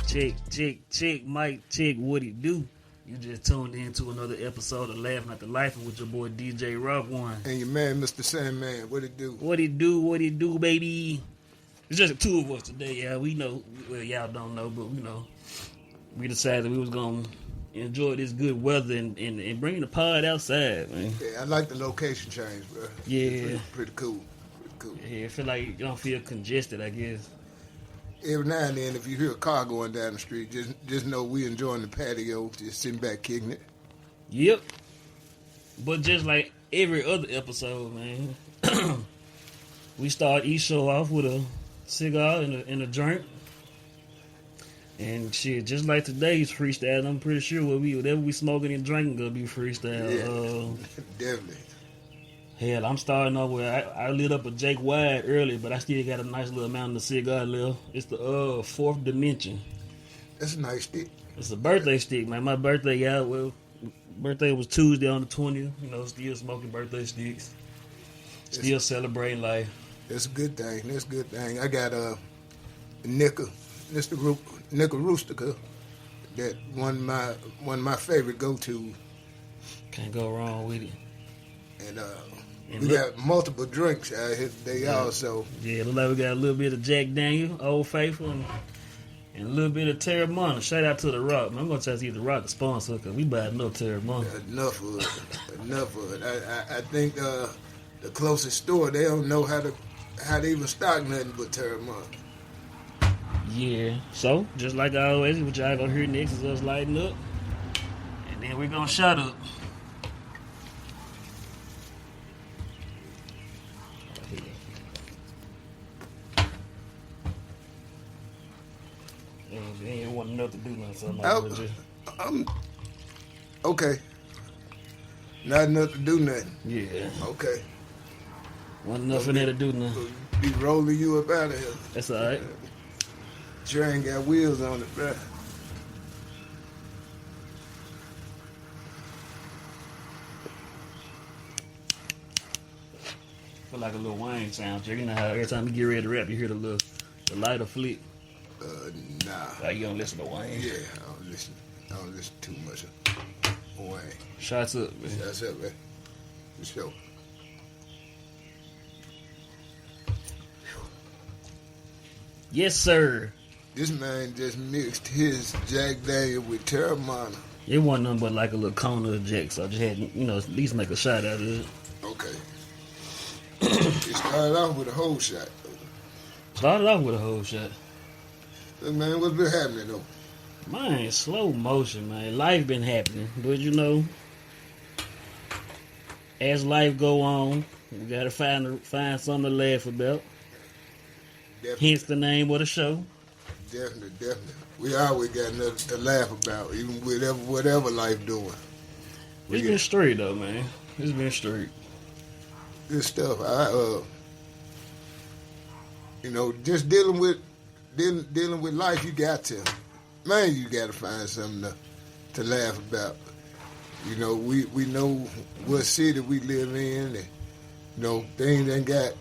Check, Mike, check, what it do? You just tuned into another episode of Laughing at the Life with your boy DJ Rock One. And your man, Mr. Sandman, what it do? What it do, baby? It's just the two of us today, yeah. We know, well, y'all don't know, but we know. We decided we was going to enjoy this good weather and bring the pod outside, man. Yeah, I like the location change, bro. Yeah. Pretty cool. Yeah, I feel like you don't feel congested, I guess. Every now and then, if you hear a car going down the street, just know we enjoying the patio, just sitting back kicking it. Yep. But just like every other episode, man, we start each show off with a cigar and a drink. And shit, just like today's freestyle, I'm pretty sure whatever we smoking and drinking gonna be freestyle. Yeah, definitely. Hell, I'm starting off with I lit up a Jake Wide early, but I still got a nice little amount of the cigar left. It's the Fourth Dimension. That's a nice stick. It's a birthday stick, man. My birthday, birthday was Tuesday on the 20th. You know, still smoking birthday sticks. Still celebrating life. That's a good thing. I got a Nickel Rustica. That one of my favorite go-to. Can't go wrong with it. And we got multiple drinks out here today also. Yeah, look like we got a little bit of Jack Daniel, Old Faithful, and a little bit of Terramana. Shout out to The Rock. Man, I'm going to try to see if The Rock a sponsor because we buy enough Terramana. Enough of it. I think the closest store, they don't know how to even stock nothing but Terramana. Yeah. So, just like always, what y'all going to hear next is us lighting up. And then we're going to shut up. He ain't want enough to do nothing. Okay. Not enough to do nothing. Yeah. Okay. Wasn't enough in there to do nothing. Be rolling you up out of here. That's all right. Train got wheels on it, bro. Feel like a little Wayne sound. You know how every time you get ready to rap, you hear the lighter flick. Nah. Like you don't listen to Wayne. Yeah, I don't listen too much of Wayne. Shots up, man. Shots up, man. For sure. Yes, sir. This man just mixed his Jack Daniel with Terramana. It wasn't nothing but like a little cone of Jack, so I just had to, at least make a shot out of it. Okay. It started off with a whole shot, though. Started off with a whole shot. Look, man, what's been happening, though? Man, slow motion, man. Life been happening. But, as life go on, we got to find something to laugh about. Definitely. Hence the name of the show. Definitely. We always got nothing to laugh about, even with whatever life doing. It's been straight, though, man. It's been straight. Good stuff. Just dealing with life, you got to find something to laugh about. We know what city we live in, and things that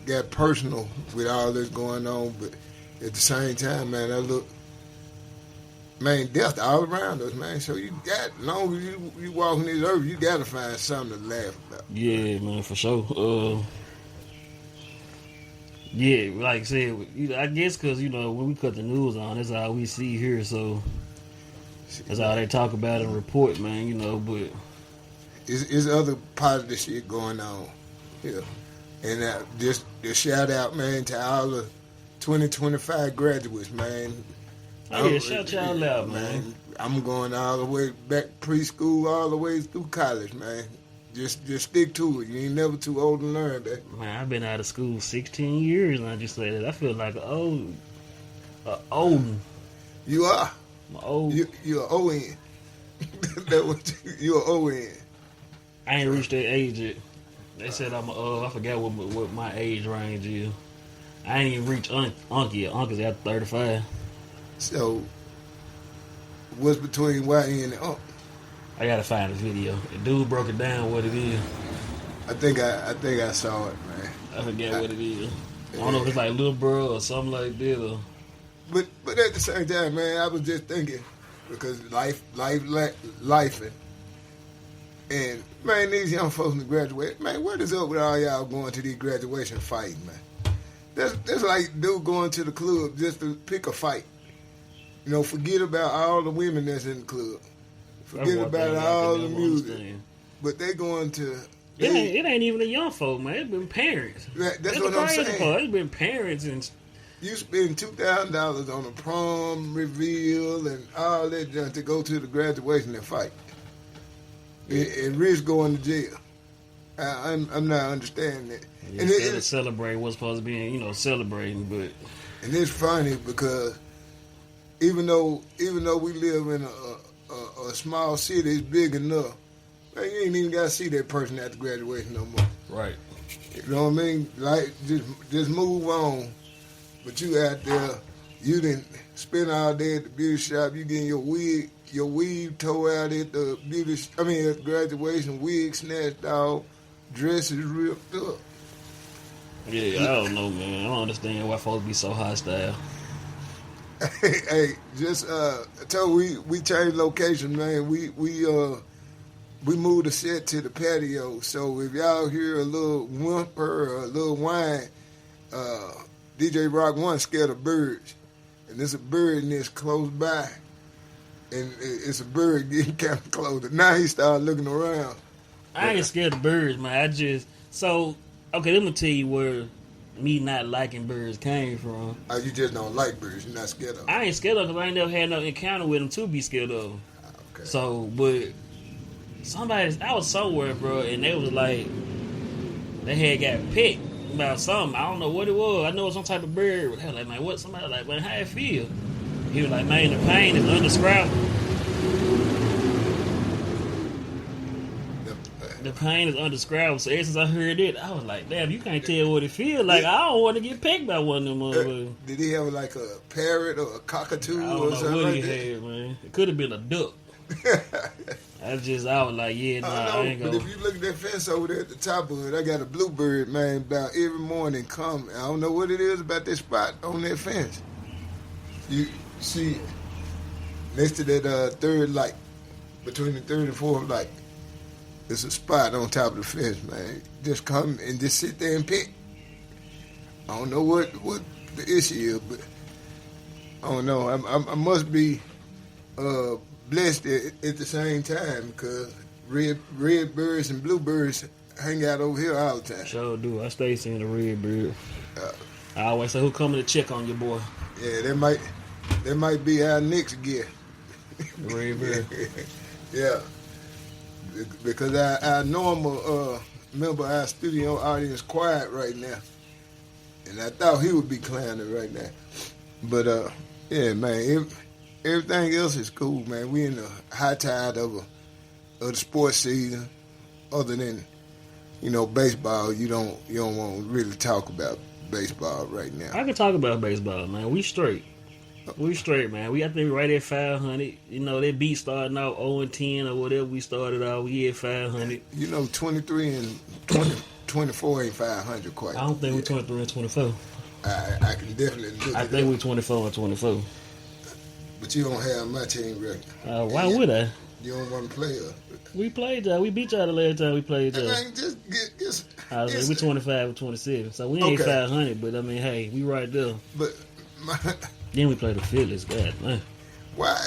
got personal with all this going on, but at the same time, man, death all around us, man. So as long as you walking this earth, you got to find something to laugh about. Yeah, man, for sure. Yeah, like I said, I guess because, when we cut the news on, that's all we see here, so that's all they talk about and report, man, but... It's other positive shit going on. Yeah. And just a shout out, man, to all the 2025 graduates, man. Oh, yeah, shout y'all out, man. I'm going all the way back preschool, all the way through college, man. Just stick to it. You ain't never too old to learn that. Man, I've been out of school 16 years, and I just say that I feel like an old. You are. Old. You're ON. You're ON. I ain't reached that age yet. They said I forgot what my age range is. I ain't even reached Unc yet. Unc is at 35. So, what's between YN and Unc? I gotta find the video. The dude broke it down what it is. I think I saw it, man. I forget what it is. I don't know if it's like little bro or something like that. Or... But at the same time, man, I was just thinking because life, and man, these young folks to graduate, man, what is up with all y'all going to these graduation fights, man? That's like dude going to the club just to pick a fight. You know, forget about all the women that's in the club. Forget about all the music. Understand. But they going to. It ain't even the young folk, man. It's been parents. That's what I'm saying. It's been parents and. You spend $2,000 on a prom reveal and all that junk to go to the graduation and fight, and risk going to jail. I'm not understanding that. Yeah, instead of celebrating what's supposed to be, celebrating, but. And it's funny because even though we live in a small city, it's big enough. Man, you ain't even got to see that person at the graduation no more. Right. You know what I mean? Like just move on. But you out there, you didn't spend all day at the beauty shop. You getting your weave tore out at the at the graduation, wig snatched off, dresses ripped up. Yeah, I don't know, man. I don't understand why folks be so hostile. Hey, just I told we changed location, man. We moved the set to the patio. So if y'all hear a little whimper or a little whine, DJ Rock One scared of birds, and there's a bird nest close by, and it's a bird getting kind of close. Now he started looking around. I ain't scared of birds, man. Let me tell you where me not liking birds came from. Oh, you just don't like birds. You're not scared of them. I ain't scared of them because I ain't never had no encounter with them to be scared of them. Okay. So, but I was somewhere, bro, and they was like, they had got picked about something. I don't know what it was. I know it was some type of bird. They was like, man, what? Somebody was like, man, how it feel? He was like, man, the pain is undescribable. The pain is undescribable. So ever since I heard it, I was like, damn, you can't tell what it feels like. I don't want to get picked by one of them motherfuckers. Did he have like a parrot or a cockatoo or something what like he that? had, man. It could have been a duck. I was like, yeah, nah, I ain't gonna. But if you look at that fence over there at the top of it, I got a bluebird, man, about every morning come. I don't know what it is about that spot on that fence. You see, next to that third light, between the third and fourth light, there's a spot on top of the fence, man. Just come and just sit there and pick. I don't know what the issue is, but I don't know. I must be blessed at the same time because red birds and bluebirds hang out over here all the time. Sure do. I stay seeing the red bird. I always say, who coming to check on your boy? Yeah, that might be our next gear. The red bird. Yeah. Because our normal member, our studio audience, quiet right now. And I thought he would be clowning right now. But, yeah, man, everything else is cool, man. We in the high tide of the sports season. Other than, baseball, you don't want to really talk about baseball right now. I can talk about baseball, man. We straight. We straight, man. I think we right at 500. That beat starting out 0-10 or whatever we started out. We at 500. 23 and 24 ain't 500 quite. I don't think we're 23 and 24. I can definitely look I think we're 24 and 24. But you don't have my team record. Why would I? You don't want to play us. We played y'all. We beat y'all the last time we played y'all. Man, just we're 25 and 27. So we ain't 500, but I mean, hey, we right there. But then we play the Phillies. God, man. Why?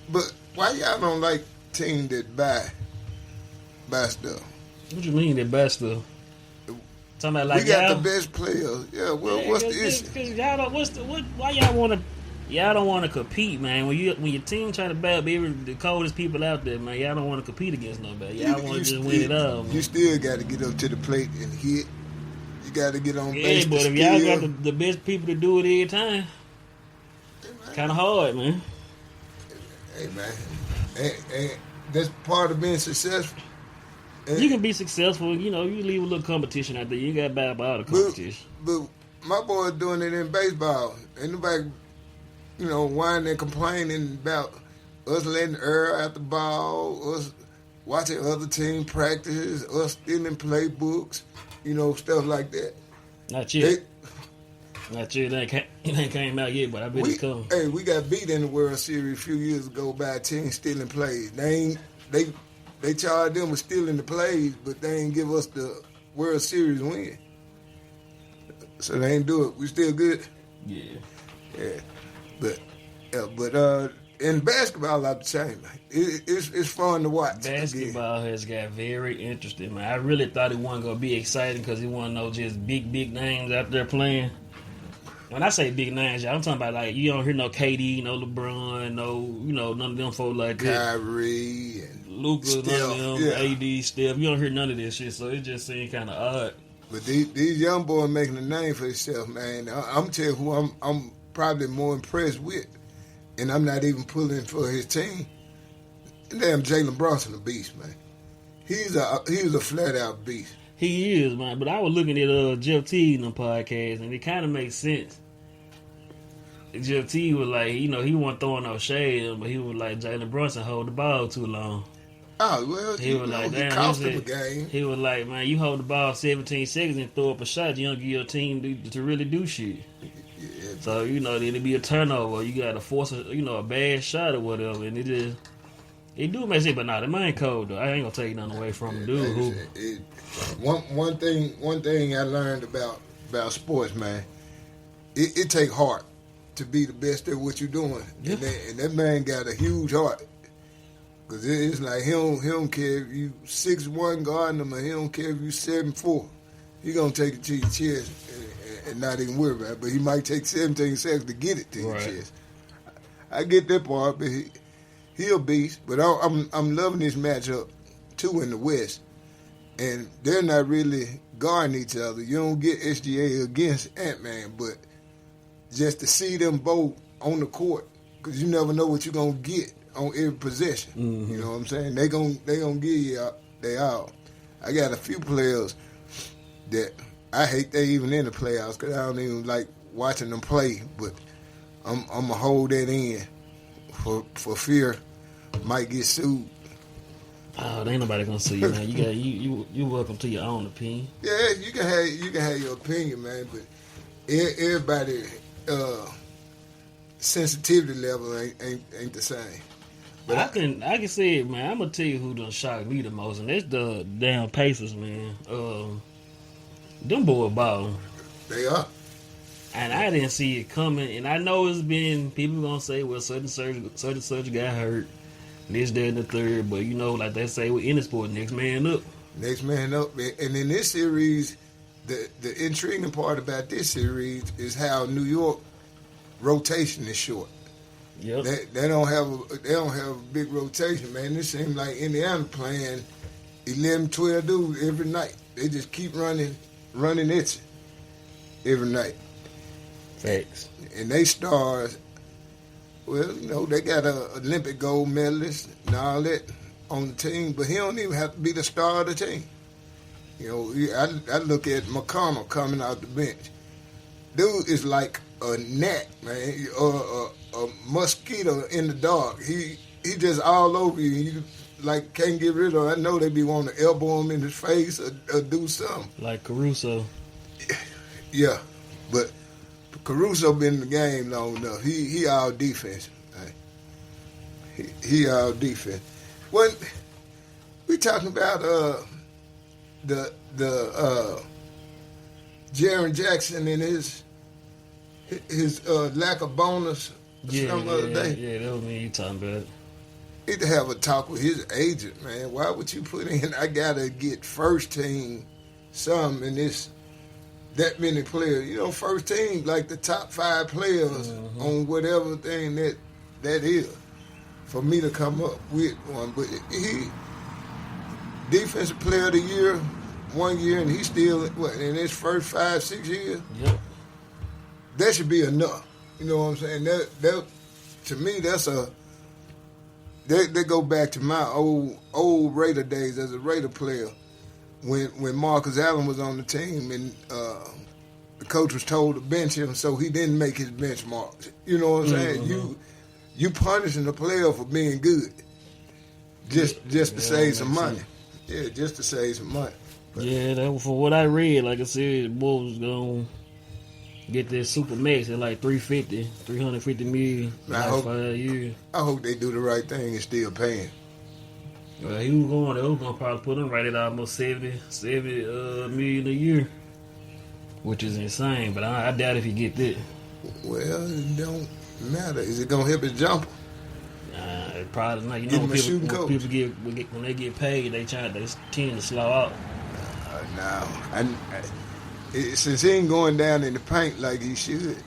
But why y'all don't like teams that buy stuff? What you mean that buy stuff? Talking about like we got y'all? The best players. Yeah. Well, what's the issue? Because y'all don't. Why y'all want to? Y'all don't want to compete, man. When your team trying to battle the coldest people out there, man, y'all don't want to compete against nobody. Y'all want to just win it all. Man. You still got to get up to the plate and hit. You got to get on base. Yeah, but if y'all got the best people to do it every time, kind of hard, man. Hey, man, and that's part of being successful. And you can be successful, you leave a little competition out there. You got to buy up all the competition. But my boy's doing it in baseball. Ain't nobody, whining and complaining about us letting Earl at the ball, us watching other team practices, us stealing playbooks, stuff like that. Not yet. Not sure it ain't came out yet, but I bet it's coming. Hey, we got beat in the World Series a few years ago by a team stealing plays. They charged them with stealing the plays, but they ain't give us the World Series win. So they ain't do it. We still good. Yeah. But in basketball, I'm the same. It's fun to watch. Basketball has got very interesting, man. I really thought it wasn't gonna be exciting because it wasn't no just big names out there playing. When I say big names, y'all, I'm talking about like you don't hear no KD, no LeBron, no none of them folks like that. Kyrie and Luka, none of them, AD, Steph. You don't hear none of this shit, so it just seemed kind of odd. But these young boys making a name for themselves, man. I'm telling you who I'm probably more impressed with, and I'm not even pulling for his team. Damn, Jalen Brunson, a beast, man. He's a flat out beast. He is, man. But I was looking at Jeff Teague in the podcast, and it kind of makes sense. Jeff Teague was like, he wasn't throwing no shade, but he was like, Jalen Brunson hold the ball too long. Oh, well, he was like, damn, cost him a game. He was like, man, you hold the ball 17 seconds and throw up a shot, you don't give your team to really do shit. Yeah. So, then it'd be a turnover. You got to force a bad shot or whatever, and it do make sense, but nah, the man cold though. I ain't gonna take nothing away from him, dude. One thing I learned about sports, man, it take heart to be the best at what you're doing, yeah. and that man got a huge heart. Cause it's like he don't care if you 6'1" guarding him, or he don't care if you 7'4". He gonna take it to your chest and not even worry about it. But he might take 17 seconds to get it to your chest. I get that part, but he a beast. But I'm loving this matchup too in the West, and they're not really guarding each other. You don't get SGA against Ant-Man, but just to see them both on the court, because you never know what you're gonna get on every possession. Mm-hmm. You know what I'm saying? They gonna give you they all. I got a few players that I hate they even in the playoffs because I don't even like watching them play. But I'm gonna hold that in for fear might get sued. Oh, there ain't nobody gonna sue you, man. You welcome to your own opinion. Yeah, you can have your opinion, man. But everybody sensitivity level ain't the same. But I can say it, man. I'm gonna tell you who done shocked me the most, and that's the damn Pacers, man. Them boys ballin'. They are. And I didn't see it coming. And I know it's been people gonna say, well, such got hurt, this, that, and the third. But like they say with any sport, next man up. Next man up. And in this series, the intriguing part about this series is how New York rotation is short. Yep. They don't have a big rotation, man. It seems like Indiana playing 11, 12 dudes every night. They just keep running it every night. Facts. And they stars, well, they got an Olympic gold medalist and all that on the team, but he don't even have to be the star of the team. I look at McConnell coming out the bench. Dude is like a gnat, man, or a mosquito in the dark. He just all over you. You like can't get rid of him. I know they be wanting to elbow him in his face or do something. Like Caruso. Yeah, but Caruso been in the game long enough. He all defense. Right? He all defense. When we talking about the Jaren Jackson and his lack of bonus some other day. Yeah, that was me you talking about. Need to have a talk with his agent, man. Why would you put in, I gotta get first team some in this, that many players. First team, like the top 5 players on whatever thing that is. For me to come up with one. But he, defensive player of the year, 1 year, and he's still, in his first 5, 6 years? Yep. That should be enough. You know what I'm saying? That to me, that's they go back to my old Raider days as a Raider player when Marcus Allen was on the team and the coach was told to bench him so he didn't make his benchmarks. You know what I'm saying? You punishing the player for being good just to save some money. Yeah, just to save some money. But, yeah, that, for what I read, like I said, the boy was going. Get this super max at like 350 million for I like hope- 5 years. I hope they do the right thing and still paying. He was going to probably put him right at almost 70 million a year, which is insane. But I doubt if he get that. Well, it don't matter. Is it gonna help his jumper? Probably not. You Give know, him a shooting coach. when they get paid, they tend to slow out. No. Since he ain't going down in the paint like he should,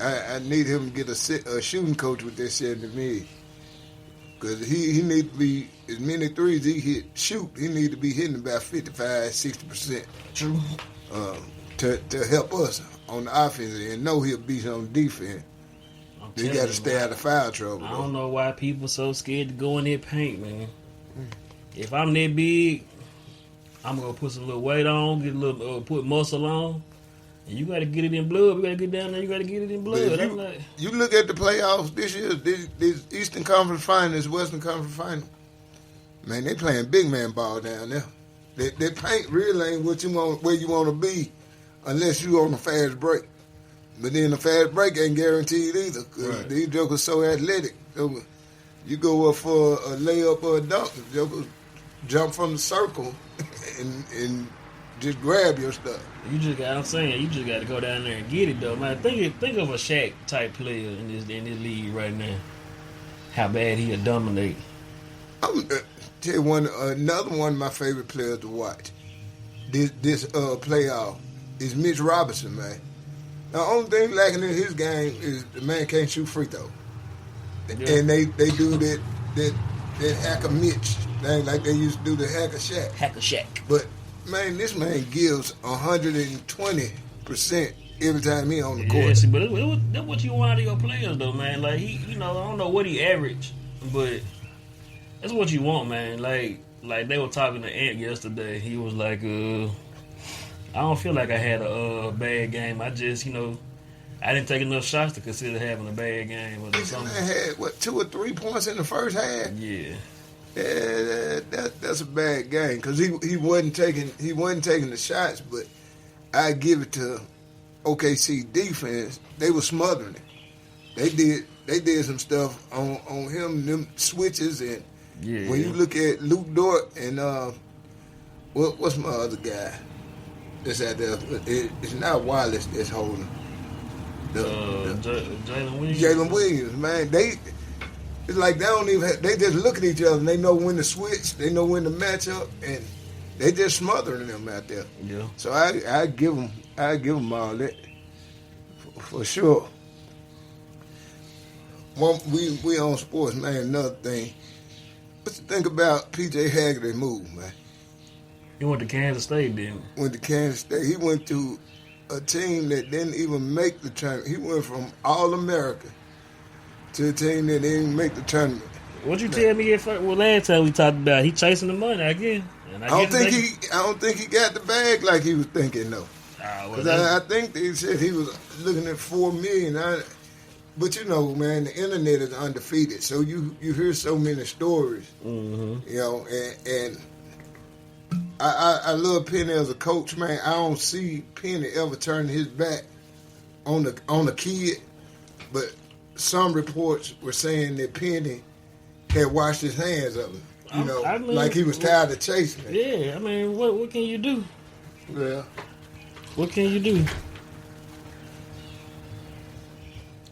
I need him to get a shooting coach with that 70 million. Because he need to be, as many threes he he need to be hitting about 55-60%. True. To help us on the offense and know he'll beat on defense. You got to stay out of foul trouble. I don't know why people so scared to go in that paint, man. If I'm that big, I'm gonna put some little weight on, get a little put muscle on, and you got to get it in blood. We got to get down there. You got to get it in blood. You look at the playoffs this year. This Eastern Conference Finals, Western Conference Final. Man, they playing big man ball down there. That paint really ain't what you want, where you want to be, unless you on a fast break. But then the fast break ain't guaranteed either, because these jokers so athletic. So you go up for a layup or a dunk, the jokers jump from the circle and just grab your stuff. You just got to go down there and get it though, man. Think of a Shaq type player in this league right now. How bad he'll dominate. I'm tell you another one of my favorite players to watch. This playoff is Mitch Robinson, man. The only thing lacking in his game is the man can't shoot free throw. Yeah. And they do that hacker Mitch thing like they used to do the hacker Shaq. Hacker Shaq. But man, this man gives 120% every time he on the court. Yeah, see, but that's what you want out of your players though, man. Like I don't know what he averaged, but that's what you want, man. Like they were talking to Ant yesterday. He was like, I don't feel like I had a bad game. I just, I didn't take enough shots to consider having a bad game. This man had 2 or 3 points in the first half. Yeah. Yeah, that's a bad game because he wasn't taking the shots. But I give it to OKC defense. They were smothering it. They did some stuff on him, them switches, and when you look at Luke Dort and what's my other guy that's out there? It's not Wallace that's holding. Jalen Williams. Jalen Williams, man, it's like they don't even they just look at each other and they know when to switch, they know when to match up, and they just smothering them out there. Yeah. So I give them all that for sure. Well, we on sports, man. Another thing, what you think about PJ Haggerty's move, man? He went to Kansas State, didn't he? Went to Kansas State. He went to a team that didn't even make the tournament. He went from All-America to a team that didn't make the tournament. What you tell me last time we talked about he chasing the money again? I don't think he got the bag like he was thinking though. Because I think they said he was looking at $4 million. But man, the internet is undefeated, so you hear so many stories. Mm-hmm. And I love Penny as a coach, man. I don't see Penny ever turning his back on the kid, but some reports were saying that Penny had washed his hands of him. Like he was tired of chasing it. Yeah, I mean, what can you do? Yeah. What can you do?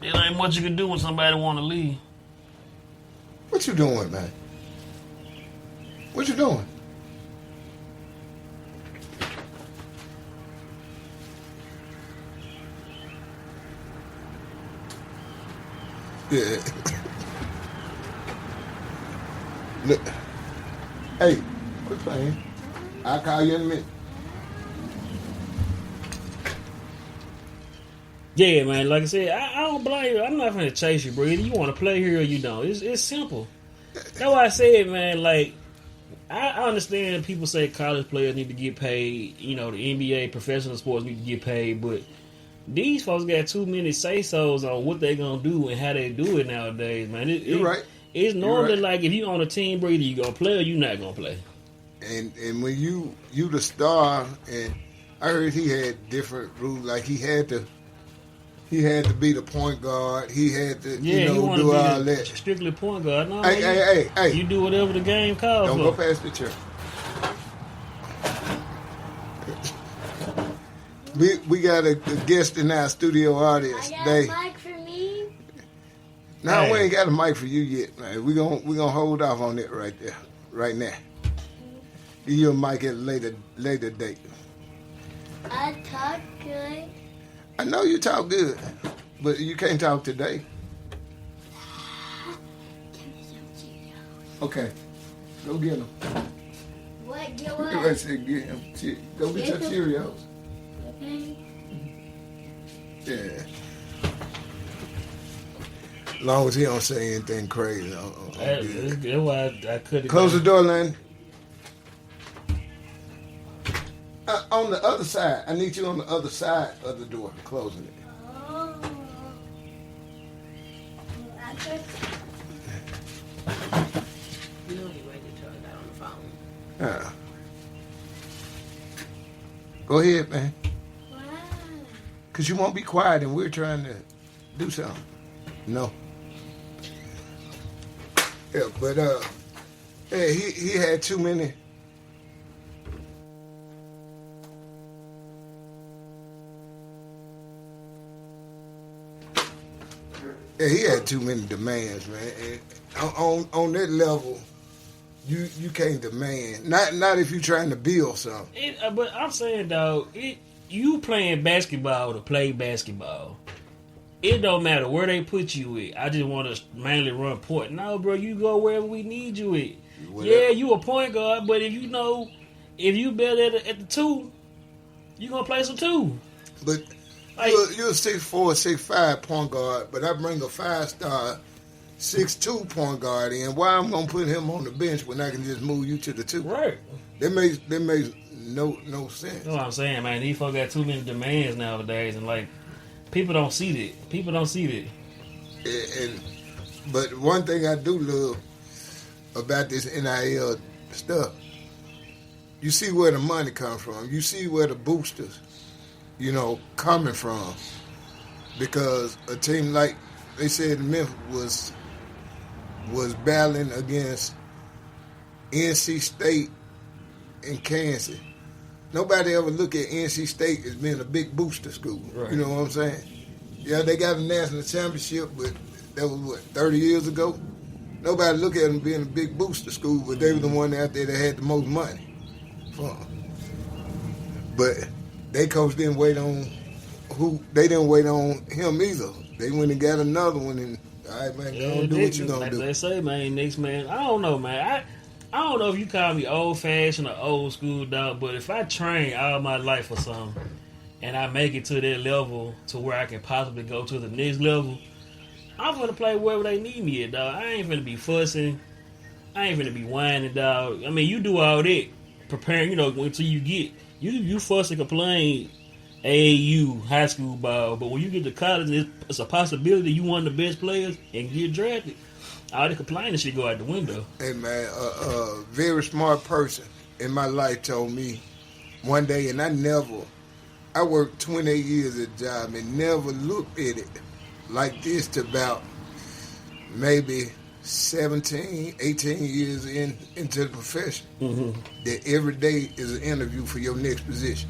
It ain't much you can do when somebody want to leave. What you doing, man? What you doing? Yeah. Look. Hey, quit playing. I'll call you in a minute. Yeah, man. Like I said, I don't blame you. I'm not gonna chase you, bro. Either you want to play here or you don't. It's simple. That's why I said, man. Like, I understand people say college players need to get paid. The NBA, professional sports need to get paid, but these folks got too many say-sos on what they gonna do and how they do it nowadays, man. You're right. It's normally like if you on a team, bro, either you gonna play or you not gonna play. And when you the star, and I heard he had different rules. Like he had to he had to be the point guard. He had to, Yeah, he wanted do to all be that. strictly point guard. No, Hey, man, hey. you do whatever the game calls Don't for. go past the chair. We got a guest in our studio audience. I got a mic for me. No, Hey. we ain't got a mic for you yet, man. We gonna hold off on it right there, right now. Give you a mic at a later date. I talk good. I know you talk good, but you can't talk today. Give me some Cheetos. Okay, go get them. What? Get I what? said get him. Go get your Get 'em. Cheerios. Okay. Yeah. As long as he don't say anything crazy. I'm good. That's why I couldn't. Close the door, Lenny. On the other side. I need you on the other side of the door, closing it. Oh. I could. You know he ready to turn that on the phone. Go ahead, man. Wow. Because you won't be quiet and we're trying to do something. No. Yeah, but yeah, he had too many. Yeah, he had too many demands, man. And on that level, you can't demand. Not if you're trying to build something. But I'm saying, dog, you playing basketball to play basketball. It don't matter where they put you at. I just want to mainly run point. No, bro, you go wherever we need you at. Whatever. Yeah, you a point guard, but if you better at the two, you gonna play some two. But Like, you're a 6'4", 6'5" point guard, but I bring a 5-star 6'2" point guard in. Why I'm gonna put him on the bench when I can just move you to the two? right. That makes no sense. You know what I'm saying, man? These folks got too many demands nowadays, and like people don't see that. People don't see that. But one thing I do love about this NIL stuff, you see where the money comes from. You see where the boosters, coming from. Because a team like they said Memphis was battling against NC State and Kansas. Nobody ever look at NC State as being a big booster school. Right. You know what I'm saying? Yeah, they got a national championship, but that was 30 years ago? Nobody look at them being a big booster school, but they were the one out there that had the most money for them. But they coach didn't wait on him either. They went and got another one, and all right, man, go do what you gonna like do. They say, man, next man. I don't know, man. I don't know if you call me old fashioned or old school, dog. But if I train all my life for something and I make it to that level to where I can possibly go to the next level, I'm gonna play wherever they need me at, dog. I ain't finna be fussing. I ain't finna be whining, dog. I mean, you do all that preparing, until you get you fuss and complain. AAU high school ball, but when you get to college, it's a possibility you one of the best players and get drafted. All the complaining shit go out the window. Hey man, a very smart person in my life told me one day, and I worked 28 years at a job and never looked at it like this to about maybe 17, 18 years into the profession. Mm-hmm. That every day is an interview for your next position.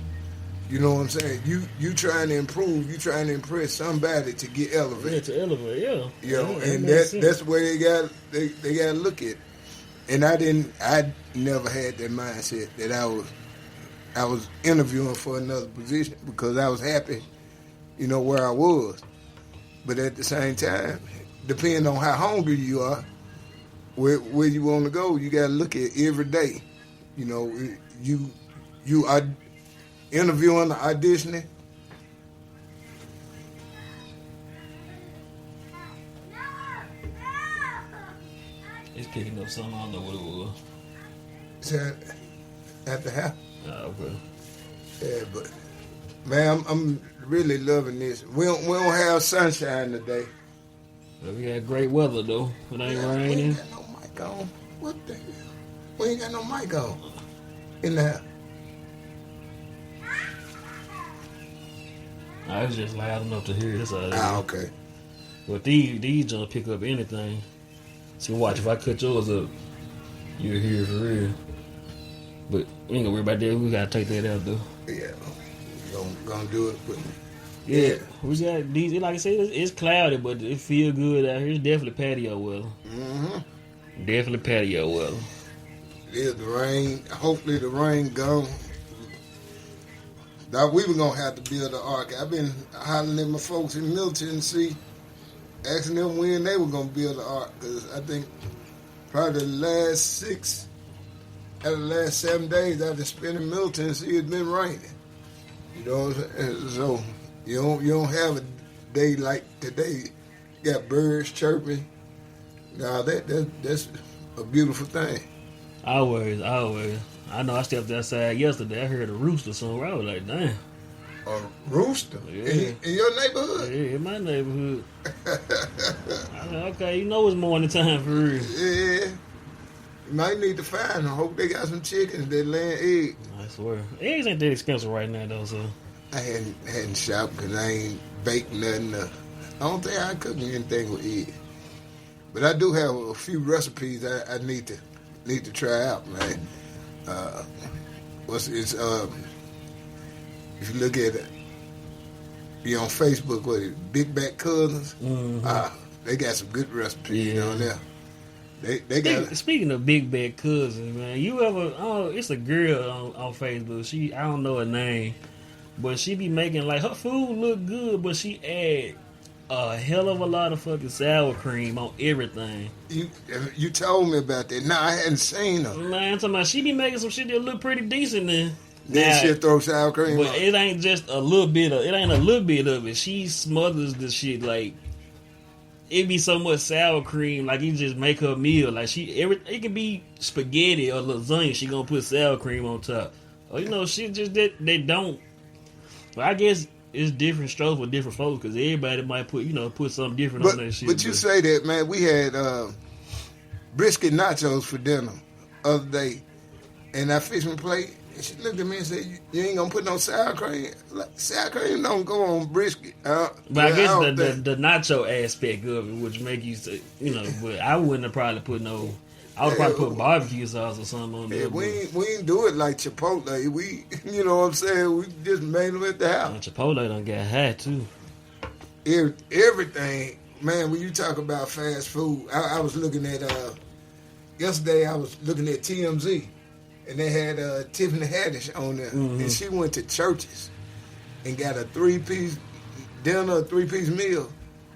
You know what I'm saying? You trying to improve, you trying to impress somebody to get elevated. Yeah, to elevate, yeah. And makes sense. that's the way they got to look at it. And I never had that mindset that I was interviewing for another position because I was happy, where I was. But at the same time, depending on how hungry you are, where you want to go, you got to look at every day. You are interviewing, auditioning. It's picking up something, I don't know what it was. Is that at the house? Oh, okay. Yeah, but man, I'm really loving this. We don't have sunshine today. Well, we got great weather though. It ain't We raining. ain't got no mic on. What the hell? We ain't got no mic on in the house. I was just loud enough to hear this. Okay. But these don't pick up anything. See, watch, if I cut yours up, you'll hear it for real. But we ain't gonna worry about that. We gotta take that out, though. Yeah. Gonna do it, but Yeah, we got these. Like I said, it's cloudy, but it feel good out here. It's definitely patio weather. Definitely patio weather. there's the rain. Hopefully the rain gone. Now we were gonna have to build an ark. I've been hollering at my folks in Milton, asking them when they were gonna build an ark, because I think probably the last 7 days I've been spending in Milton, it's been raining. You know what I'm saying? So you don't have a day like today. You got birds chirping. Now that's a beautiful thing. Always. I know I stepped outside yesterday. I heard a rooster somewhere. I was like, damn. A rooster Yeah. in your neighborhood? Yeah, in my neighborhood. I said, okay, you know it's morning time for real. Yeah. You might need to find them. Hope they got some chickens that laying eggs. I swear. Eggs ain't that expensive right now, though, so. I hadn't shopped because I ain't baked nothing. I don't think I cook anything with eggs. But I do have a few recipes I need to try out, man. If you look at it, be on Facebook with Big Back Cousins. Mm-hmm. They got some good recipes Yeah. on there. They got Speaking of Big Bad Cousins, man, you ever? Oh, it's a girl on Facebook. I don't know her name, but she be making like her food look good, but she add a hell of a lot of fucking sour cream on everything. you told me about that. No, I hadn't seen her. Man, I'm talking about she be making some shit that look pretty decent then. Then she'll throw sour cream But on. it ain't just a little bit of it. Ain't a little bit of it. She smothers the shit like it be so much sour cream. Like you just make her meal. Like it could be spaghetti or lasagna. She gonna put sour cream on top. Or shit just that they don't. But I guess it's different strokes for different folks because everybody might put something different on that shit. But you say that, man. We had brisket nachos for dinner other day, and I fixed my plate. And she looked at me and said, "You ain't gonna put no sour cream? Like, sour cream don't go on brisket." But I guess the nacho aspect of it, which make you say, but I wouldn't have probably put no. I would probably put barbecue sauce or something on there. Yeah, we ain't do it like Chipotle. We, you know what I'm saying? We just made them at the house. Chipotle done got high too. Everything, man. When you talk about fast food, I was looking at yesterday. I was looking at TMZ, and they had Tiffany Haddish on there, and she went to Church's and got a 3-piece dinner, a 3-piece meal,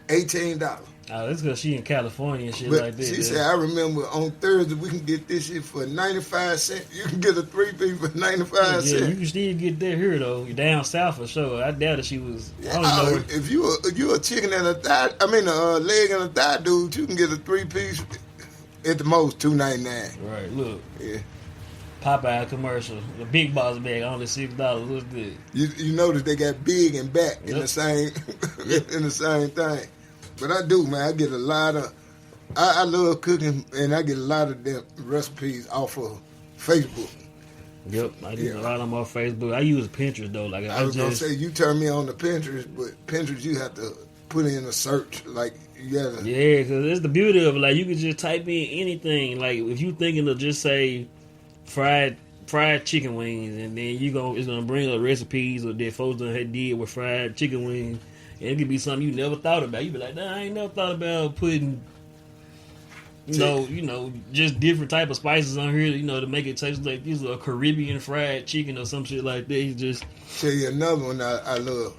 $18. Oh, that's because she in California and shit But like that. she said, I remember on Thursday we can get this shit for 95 cents. You can get a 3-piece for 95 Yeah, cents. you can still get that here though. You're down south for sure. I doubt that she was. I don't know. If you a chicken and a thigh, a leg and a thigh dude, you can get a 3-piece at the most $2.99. Right, look. Yeah. Popeye commercial. The big boss bag, only $6. What's good? You notice they got big and back in the same in the same thing. But I do, man. I get a lot of. I love cooking, and I get a lot of them recipes off of Facebook. Yep, I do a lot of them on Facebook. I use Pinterest though. Like I was gonna say you turn me on to Pinterest, but Pinterest you have to put in a search. Like you gotta. Yeah, because it's the beauty of it. Like you can just type in anything. Like if you thinking of just say fried chicken wings, and then it's gonna bring up recipes or that folks done did with fried chicken wings. And it could be something you never thought about. You be like, nah, I ain't never thought about putting, just different type of spices on here, to make it taste like this is a Caribbean fried chicken or some shit like that. You just tell you another one I love.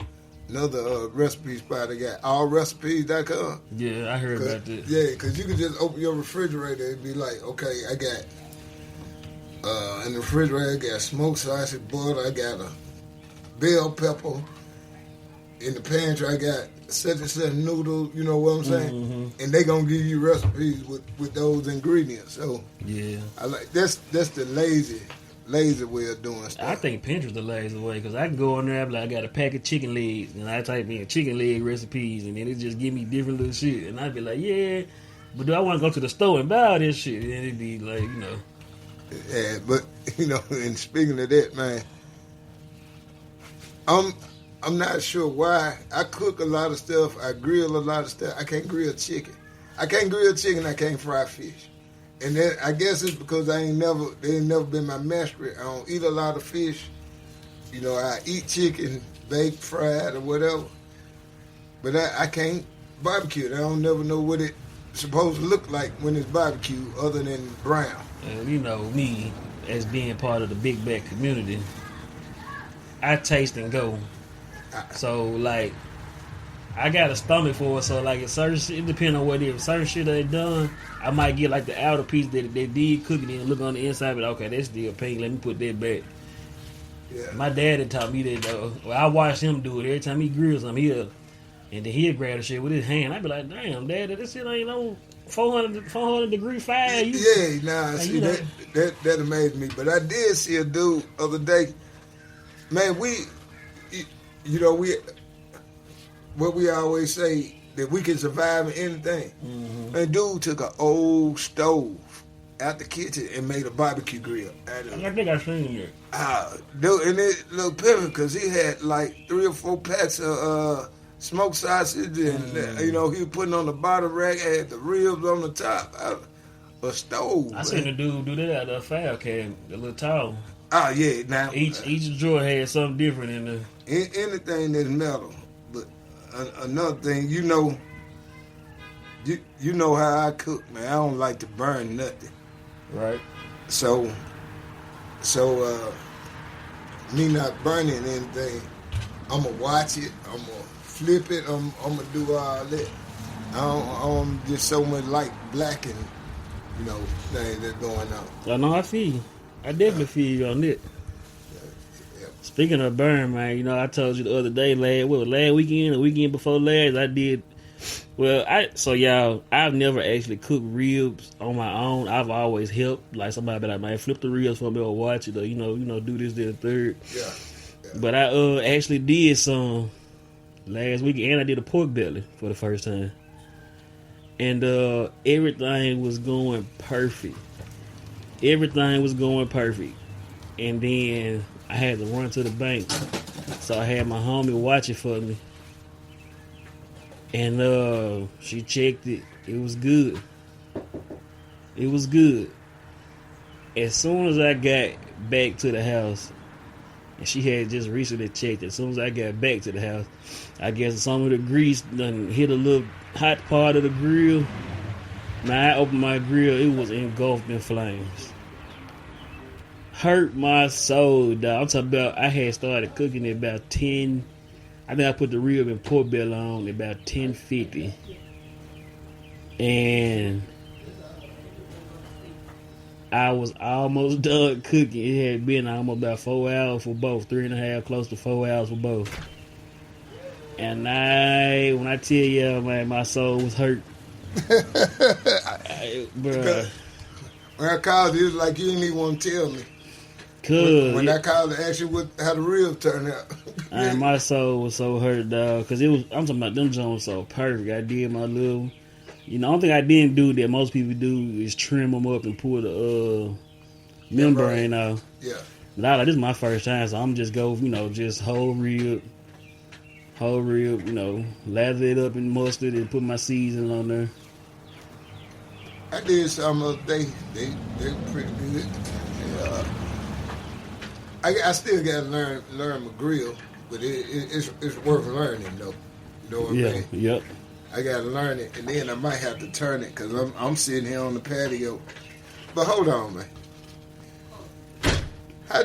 Another recipe spot I got, allrecipes.com. Yeah, I heard about that. Yeah, because you can just open your refrigerator and be like, okay, I got in the refrigerator, I got smoked sausage, butter, I got a bell pepper. In the pantry, I got such and such noodles, you know what I'm saying? Mm-hmm. And they gonna give you recipes with those ingredients. So yeah, I like that's the lazy way of doing stuff. I think Pinterest the lazy way because I can go on there and be like, I got a pack of chicken legs, and I type in chicken leg recipes, and then it just give me different little shit, and I'd be like, yeah, but do I want to go to the store and buy all this shit? And it'd be like, Yeah, but and speaking of that, man, I'm not sure why. I cook a lot of stuff. I grill a lot of stuff. I can't grill chicken. I can't grill chicken. I can't fry fish. And then I guess it's because they ain't never been my mastery. I don't eat a lot of fish. You know, I eat chicken, baked, fried, or whatever. But I can't barbecue it. I don't never know what it's supposed to look like when it's barbecue other than brown. And you know me, as being part of the Big Back community, I taste and go. So like, I got a stomach for it. So like, if certain shit, depending on what it is, certain shit they done, I might get like the outer piece that they did cook it and look on the inside, but okay, that's still pink. Let me put that back. Yeah. My dad had taught me that though. Well, I watched him do it every time he grills something. And then he'll grab the shit with his hand. I'd be like, damn, Dad, this shit ain't no 400 degree fire. Yeah, nah, see, that amazed me. But I did see a dude other day. Man, what we always say, that we can survive in anything. Mm-hmm. Man, dude took an old stove out the kitchen and made a barbecue grill out of it. I think I seen it. Dude, and it looked pivotal because he had like 3 or 4 packs of smoked sausage, and he was putting on the bottom rack, had the ribs on the top, a stove. I seen a dude do that out of a file can, the little towel. Oh yeah, now each drawer had something different in there. Anything that's metal, but another thing, you know how I cook, man. I don't like to burn nothing. Right. So me not burning anything, I'm gonna watch it. I'm gonna flip it. I'm gonna do all that. I don't just so much like black and things that's going on. I know I feel you. I definitely feel you on it. Yeah. Speaking of burn, man, I told you the other day, last weekend, the weekend before last, I did. Well, I've never actually cooked ribs on my own. I've always helped, like somebody be like, man, flip the ribs for me or watch it, or do this, that, third. Yeah. But I actually did some last weekend, and I did a pork belly for the first time, and everything was going perfect. Everything was going perfect, and then I had to run to the bank, so I had my homie watch it for me. And she checked it. It was good. It was good. As soon as I got back to the house, and she had just recently checked it, as soon as I got back to the house, I guess some of the grease done hit a little hot part of the grill. Now I opened my grill, it was engulfed in flames. Hurt my soul, dog. I'm talking about, I had started cooking at about 10. I think I put the rib and pork belly on at about 10:50, and I was almost done cooking. It had been almost about 4 hours for both, 3.5, close to 4 hours for both. And when I tell you, man, my soul was hurt. Bruh. When I called you, it was like you didn't even want to tell me. When I called to ask you how the ribs turned out. And my soul was so hurt, dog, because I'm talking about them Jones so perfect. I did my little, the only thing I didn't do that most people do is trim them up and pull the membrane out. Yeah. But this is my first time, so I'm just go, just whole rib, lather it up in mustard and put my seasoning on there. I did some of they pretty good. I still got to learn my grill, but it's worth learning though. You know what I mean? Yep. I got to learn it, and then I might have to turn it because I'm sitting here on the patio. But hold on, man. How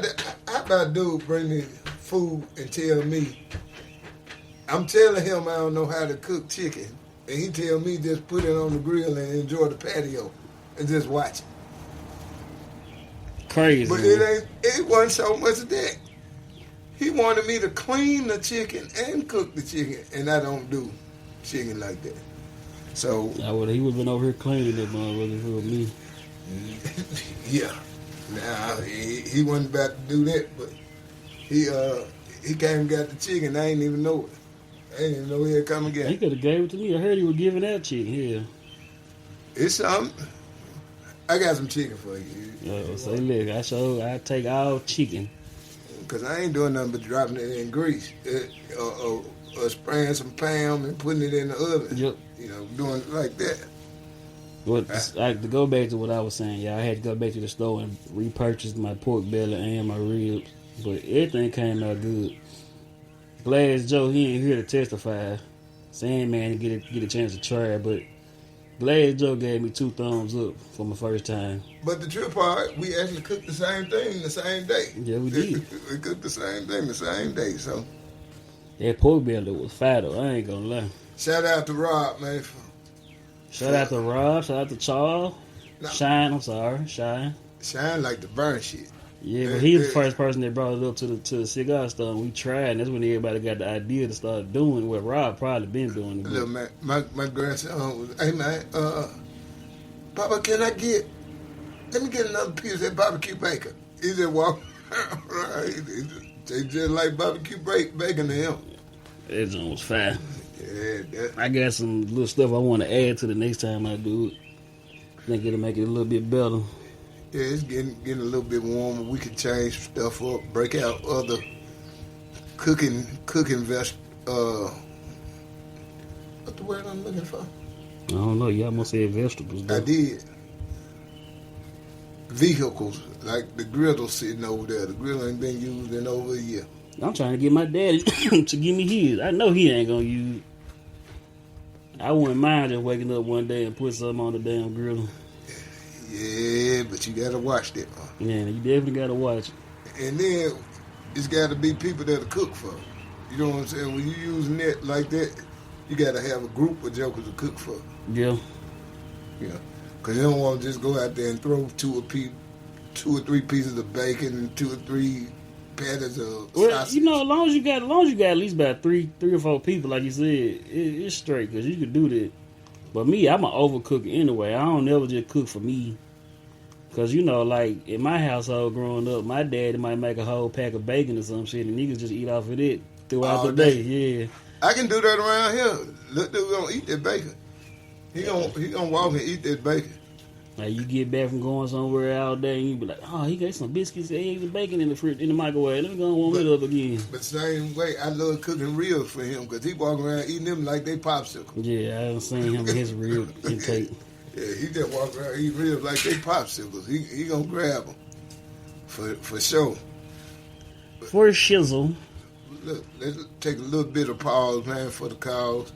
about dude bring me food and tell me? I'm telling him I don't know how to cook chicken, and he tell me just put it on the grill and enjoy the patio and just watch it. Crazy. But it wasn't so much of that. He wanted me to clean the chicken and cook the chicken, and I don't do chicken like that. So he would have been over here cleaning it, motherfucker, for me. Yeah. Nah, he wasn't about to do that, but he came and got the chicken. I ain't even know it. I didn't even know he'd come again. He could have gave it to me. I heard he was giving out chicken here. It's something. I got some chicken for you. Say, look, I take all chicken. because I ain't doing nothing but dropping it in grease. Or spraying some Pam and putting it in the oven. Yep. You know, doing it like that. To go back to what I was saying, I had to go back to the store and repurchase my pork belly and my ribs, but everything came out good. Glass Joe, he ain't here to testify. Sandman didn't get a chance to try it, but Glass Joe gave me 2 thumbs up for my first time. But the trip part, we actually cooked the same thing the same day. Yeah, we did. We cooked the same thing the same day, so. That pork belly was fat though, I ain't gonna lie. Shout out to Rob, man. Shout out to Rob, shout out to Charles. No. Shine. Shine like the burn shit. Yeah, but he was the first person that brought it up to the cigar store, and we tried, and that's when everybody got the idea to start doing what Rob probably been doing. Look, man, my grandson was, hey man, Papa, let me get another piece of that barbecue bacon. He just walked right. They just like barbecue bacon to him. That joint was fine. Yeah, I got some little stuff I want to add to the next time I do it. I think it'll make it a little bit better. yeah, it's getting a little bit warmer. We can change stuff up, break out other cooking what the word I'm looking for? I don't know. You almost said vegetables. Though. I did. Vehicles, like the griddle sitting over there. The griddle ain't been used in over a year. I'm trying to get my daddy to give me his. I know he ain't gonna use it. I wouldn't mind just waking up one day and put something on the damn grill. Yeah, but you gotta watch that. Yeah, you definitely gotta watch it. And then it's gotta be people that'll cook for you. You know what I'm saying? When you using that like that, you gotta have a group of jokers to cook for. Yeah. You know, because you don't want to just go out there and throw 2 or 3 pieces of bacon and 2 or 3 patties of sausage. You know, as long as you got at least about three or 4 people, like you said, it's straight because you could do that. But me, I'm an overcooker anyway. I don't never just cook for me. Because, you know, like, in my household growing up, my daddy might make a whole pack of bacon or some shit, and niggas just eat off of it throughout the day. Yeah. I can do that around here. Look, dude gonna eat that bacon. He gonna walk and eat that bacon. Like, you get back from going somewhere all day, and you be like, oh, he got some biscuits, eggs, and bacon in the microwave. Let me go and warm it up again. But same way, I love cooking ribs for him, because he walk around eating them like they popsicle. Yeah, I haven't seen him with his rib intake. Yeah, he just walk around eating ribs like they popsicles. He gonna grab them for sure. For shizzle. Look, let's take a little bit of pause, man, for the cause.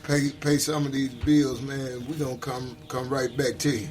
Pay some of these bills, man. We gonna come right back to you.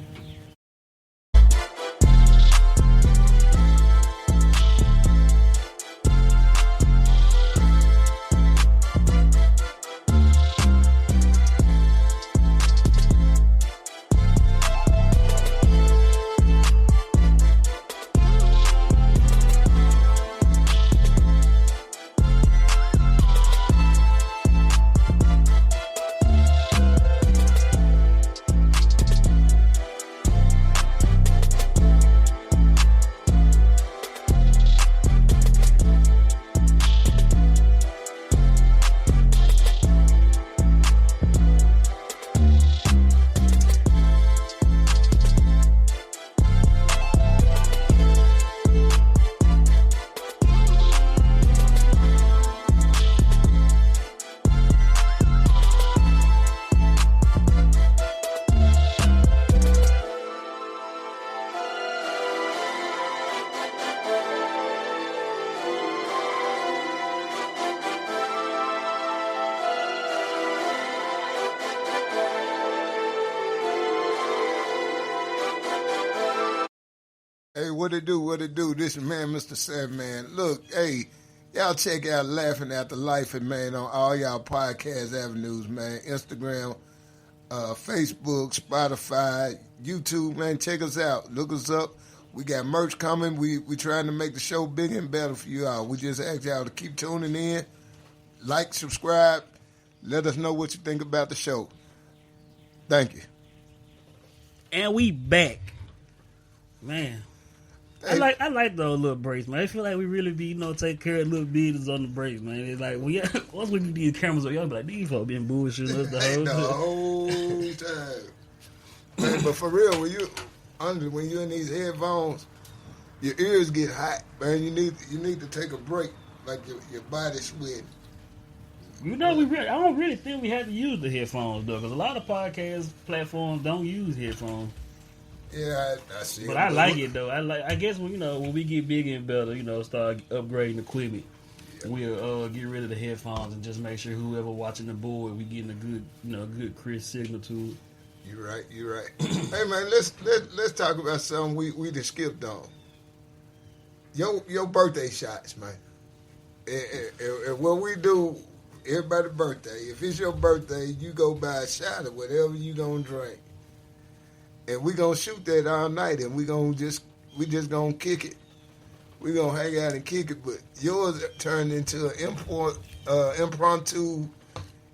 Hey, what it do? This is man, Mr. Seven Man. Look, hey, y'all check out Laughing After Life, man, on all y'all podcast avenues, man. Instagram, Facebook, Spotify, YouTube, man. Check us out. Look us up. We got merch coming. We trying to make the show bigger and better for you all. We just ask y'all to keep tuning in. Like, subscribe. Let us know what you think about the show. Thank you. And we back. Man. Hey. I like those little breaks, man. I feel like we really be, take care of little business on the breaks, man. It's like, once we get these cameras on, y'all be like, these folks been bullshitting us the whole time. Man, but for real, when you in these headphones, your ears get hot, man. You need to take a break, like your body sweating. You know, I don't really think we have to use the headphones though, because a lot of podcast platforms don't use headphones. Yeah, I see. But I like it though. I guess when we get bigger and better, start upgrading equipment, we'll get rid of the headphones and just make sure whoever watching the board, we getting a good crisp signal to it. You're right. Hey man, let's talk about something we just skipped on. Your birthday shots, man. And what we do, everybody's birthday. If it's your birthday, you go buy a shot of whatever you gonna drink. And we gonna shoot that all night, and we just gonna kick it. We gonna hang out and kick it. But yours turned into an impromptu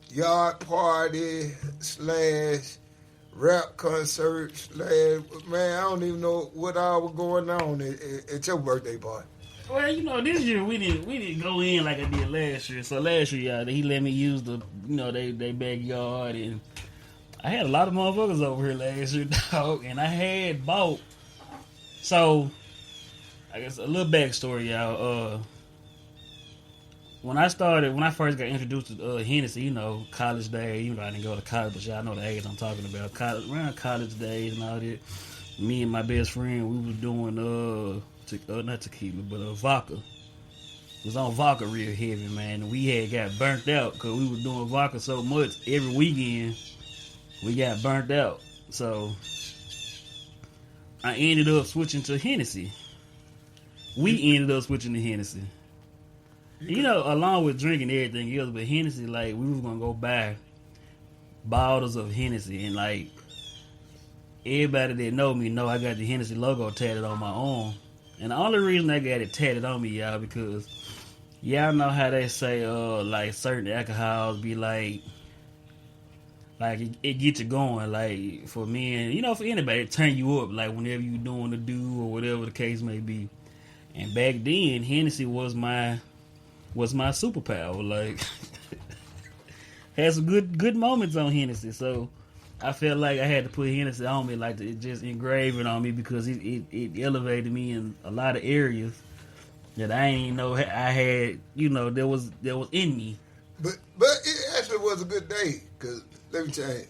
yard party / rap concert / man, I don't even know what all was going on at your birthday party. Well, this year we didn't go in like I did last year. So last year, he let me use the they backyard, and I had a lot of motherfuckers over here last year, dog, and I had bought. So, I guess a little backstory, y'all. When I first got introduced to Hennessy, college days, even though I didn't go to college, but y'all know the age I'm talking about. Around college days and all that, me and my best friend, we was doing not tequila, but vodka. It was on vodka real heavy, man. And we had got burnt out because we was doing vodka so much every weekend. We got burnt out. So I ended up switching to Hennessy. We ended up switching to Hennessy. Along with drinking everything else, but Hennessy, like, we was going to go buy bottles of Hennessy. And, like, everybody that know me know I got the Hennessy logo tatted on my arm. And the only reason I got it tatted on me, y'all, because y'all know how they say, like, certain alcohols be like it gets you going, like, for men, for anybody, it turn you up, like, whenever you doing a do or whatever the case may be. And back then, Hennessy was my superpower, like, had some good moments on Hennessy, so I felt like I had to put Hennessy on me, like, it just engraved it on me, because it elevated me in a lot of areas that I ain't know I had, there was in me. But it actually was a good day, because let me tell you,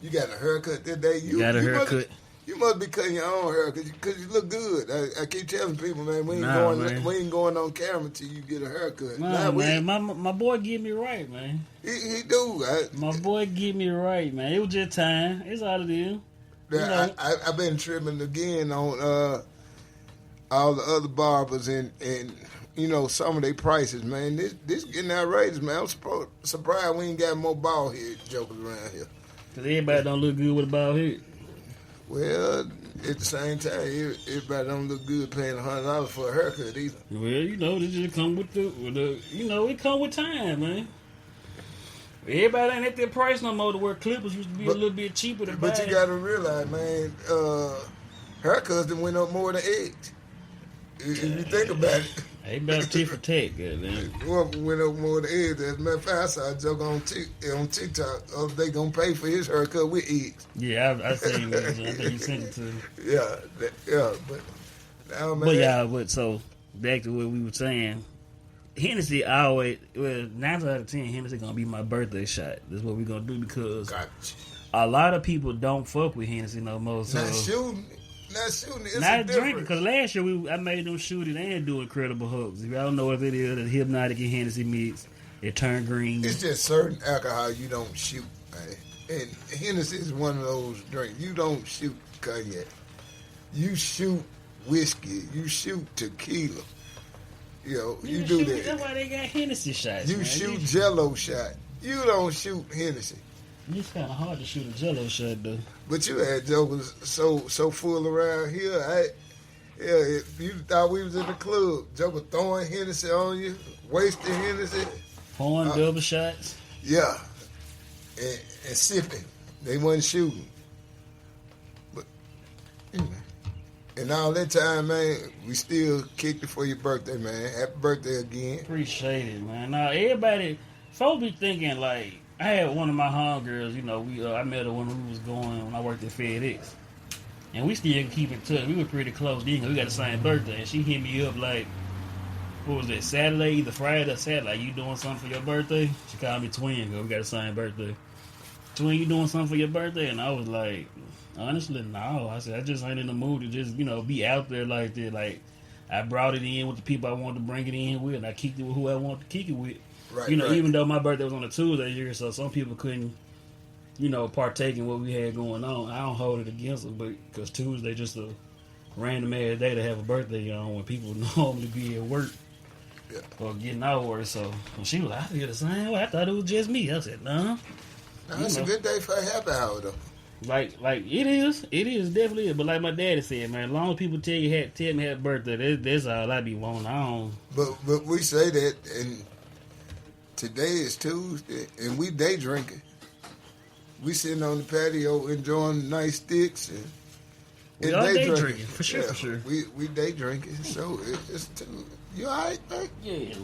you got a haircut that day. You got a haircut. You must be cutting your own hair because you look good. I keep telling people, man, we ain't going on camera till you get a haircut. Nah, man, my boy get me right, man. He do. My boy get me right, man. It was just time. It's all it is. I've been trimming again on all the other barbers and some of their prices, man. This getting outrageous, man. I'm surprised we ain't got more bald head jokers around here. Because everybody don't look good with a bald head. Well, at the same time, everybody don't look good paying $100 for a haircut either. Well, this just come with it come with time, man. Everybody ain't at that price no more to where clippers used to be a little bit cheaper to buy. But you got to realize, man, haircuts done went up more than eggs. If you think about it. They better tit for tat, goddamn. Went up more than eggs. As a matter of fact, I saw a joke on TikTok. They gonna pay for his haircut with eggs. Yeah, I seen that. I think you sent it to me. Yeah, but so back to what we were saying. Hennessy always, 9 out of 10, Hennessy gonna be my birthday shot. That's what we're gonna do because a lot of people don't fuck with Hennessy no more. So not shooting. It's not drinking, because last year I made them shoot it and do Incredible Hulks. If y'all don't know what it is, the Hypnotic and Hennessy mix, it turned green. It's just certain alcohol you don't shoot, man. And Hennessy is one of those drinks. You don't shoot cognac. You shoot whiskey. You shoot tequila. You do that. That's why they got Hennessy shots. You shoot Jello shot. You don't shoot Hennessy. It's kind of hard to shoot a Jello shot, though. But you had jokers so full around here. If you thought we was in the club, joker throwing Hennessy on you, wasting Hennessy. Pouring double shots. Yeah. And sipping. They wasn't shooting. But, and all that time, man, we still kicked it for your birthday, man. Happy birthday again. Appreciate it, man. Now, everybody, folks be thinking, like, I had one of my homegirls, I met her when I worked at FedEx. And we still keep in touch. We were pretty close then 'cause we got the same birthday. And she hit me up like, what was that, Saturday, either Friday or Saturday, like, you doing something for your birthday? She called me Twin, because we got the same birthday. Twin, you doing something for your birthday? And I was like, honestly, no. I said, I just ain't in the mood to just, be out there like that. Like, I brought it in with the people I wanted to bring it in with, and I kicked it with who I wanted to kick it with. Right, Even though my birthday was on a Tuesday here, so some people couldn't, partake in what we had going on. I don't hold it against them, but because Tuesday just a random ass day to have a birthday on when people normally be at work. Yeah. Or getting out of work, so when she was like, I feel the same way. I thought it was just me. I said, no. It's a good day for a happy hour, though. Like it is definitely. But like my daddy said, man, as long as people tell me happy birthday, that's all I be wanting. I don't. But we say that, and today is Tuesday, and we day drinking. We sitting on the patio enjoying nice sticks and We all day drinking, for sure, yeah, for sure. We day drinking, so it's you all right, man? Yeah.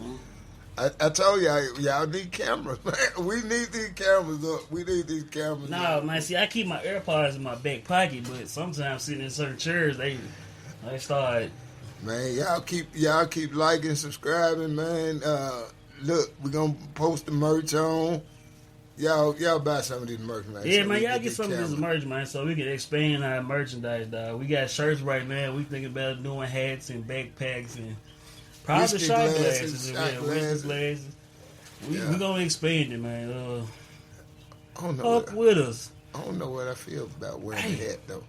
I told y'all need cameras, man. We need these cameras up. We need these cameras. Nah, up. man. See, I keep my AirPods in my back pocket, but sometimes sitting in certain chairs, they start. Man, y'all keep liking, subscribing, man. Look, we're gonna post the merch on. Y'all buy some of these merch, man. Yeah, so man, y'all get these some of this cameras. merch, man, so we can expand our merchandise, dog. We got shirts right now. We thinking about doing hats and backpacks and probably Whiskey shot glasses, glasses. shot Whiskey glasses. glasses. We Yeah. gonna expand it, man. I don't know. Up with us. I don't know what I feel about wearing Hey. a hat though.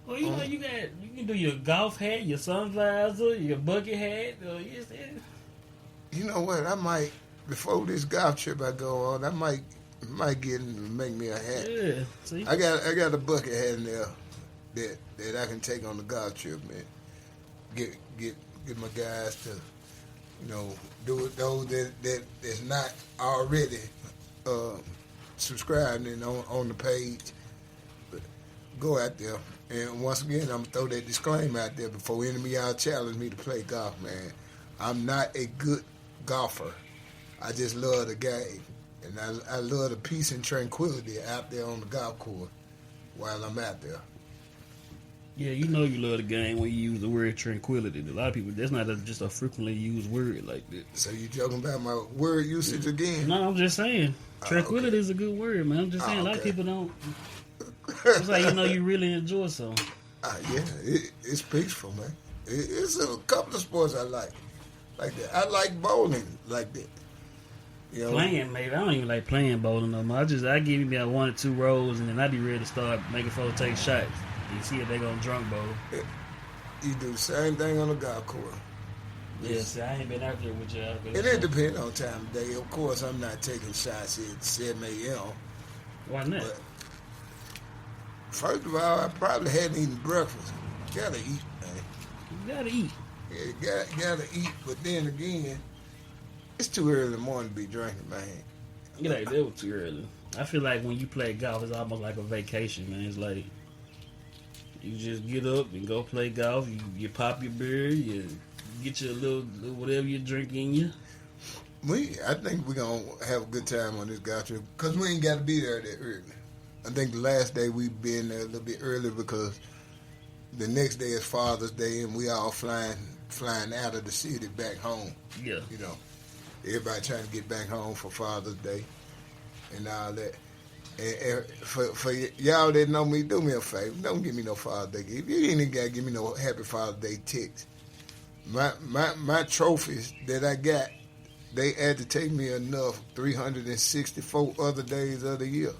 Well, you can do your golf hat, your sunvisor, your bucket hat. You know what? I might before this golf trip I go on. I might make me a hat. Yeah. See. I got a bucket hat in there that I can take on the golf trip, man. Get my guys to, do it. Those that's not already subscribed and on the page, but go out there. And once again, I'm gonna throw that disclaimer out there before any of y'all challenge me to play golf, man. I'm not a good golfer. I just love the game. And I love the peace and tranquility out there on the golf course while I'm out there. Yeah, you love the game when you use the word tranquility. A lot of people, that's not just a frequently used word like that. So you joking about my word usage again? No, I'm just saying. Tranquility okay. is a good word, man. I'm just saying, a lot of okay. people don't. It's like, you really enjoy something. Yeah, it's peaceful, man. It's a couple of sports I like that. I like bowling like that. Playing, maybe. I don't even like playing bowling no more. I give me about 1 or 2 rolls, and then I be ready to start making folks take shots. You see if they gonna drunk bowl. You do the same thing on the golf course. Yeah, see, I ain't been out there with y'all. It depends on time of day. Of course, I'm not taking shots at 7 a.m. Why not? But first of all, I probably hadn't eaten breakfast. Gotta eat, man. You gotta eat. Yeah, gotta eat. But then again, it's too early in the morning to be drinking, man. You like that was too early. I feel like when you play golf, it's almost like a vacation, man. It's like you just get up and go play golf. You pop your beer. You get your little whatever you drink in you. I think we're going to have a good time on this golf trip because we ain't got to be there that early. I think the last day we've been there a little bit early because the next day is Father's Day and we all flying out of the city back home. Yeah. Everybody trying to get back home for Father's Day and all that. And for y'all that know me, do me a favor. Don't give me no Father's Day gift. You ain't got to give me no Happy Father's Day text. My trophies that I got, they had to take me enough 364 other days of the year.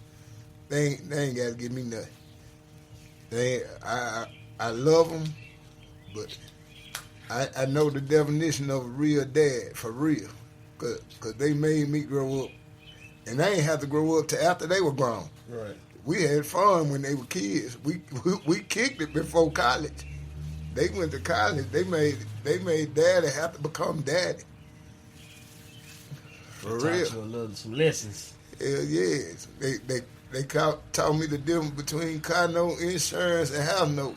They ain't got to give me nothing. I love them, but I know the definition of a real dad for real, cause they made me grow up, and I ain't have to grow up till after they were grown. Right. We had fun when they were kids. We kicked it before college. They went to college. They made daddy have to become daddy. For real. Some lessons. Hell yes. They taught me the difference between car note insurance and house note.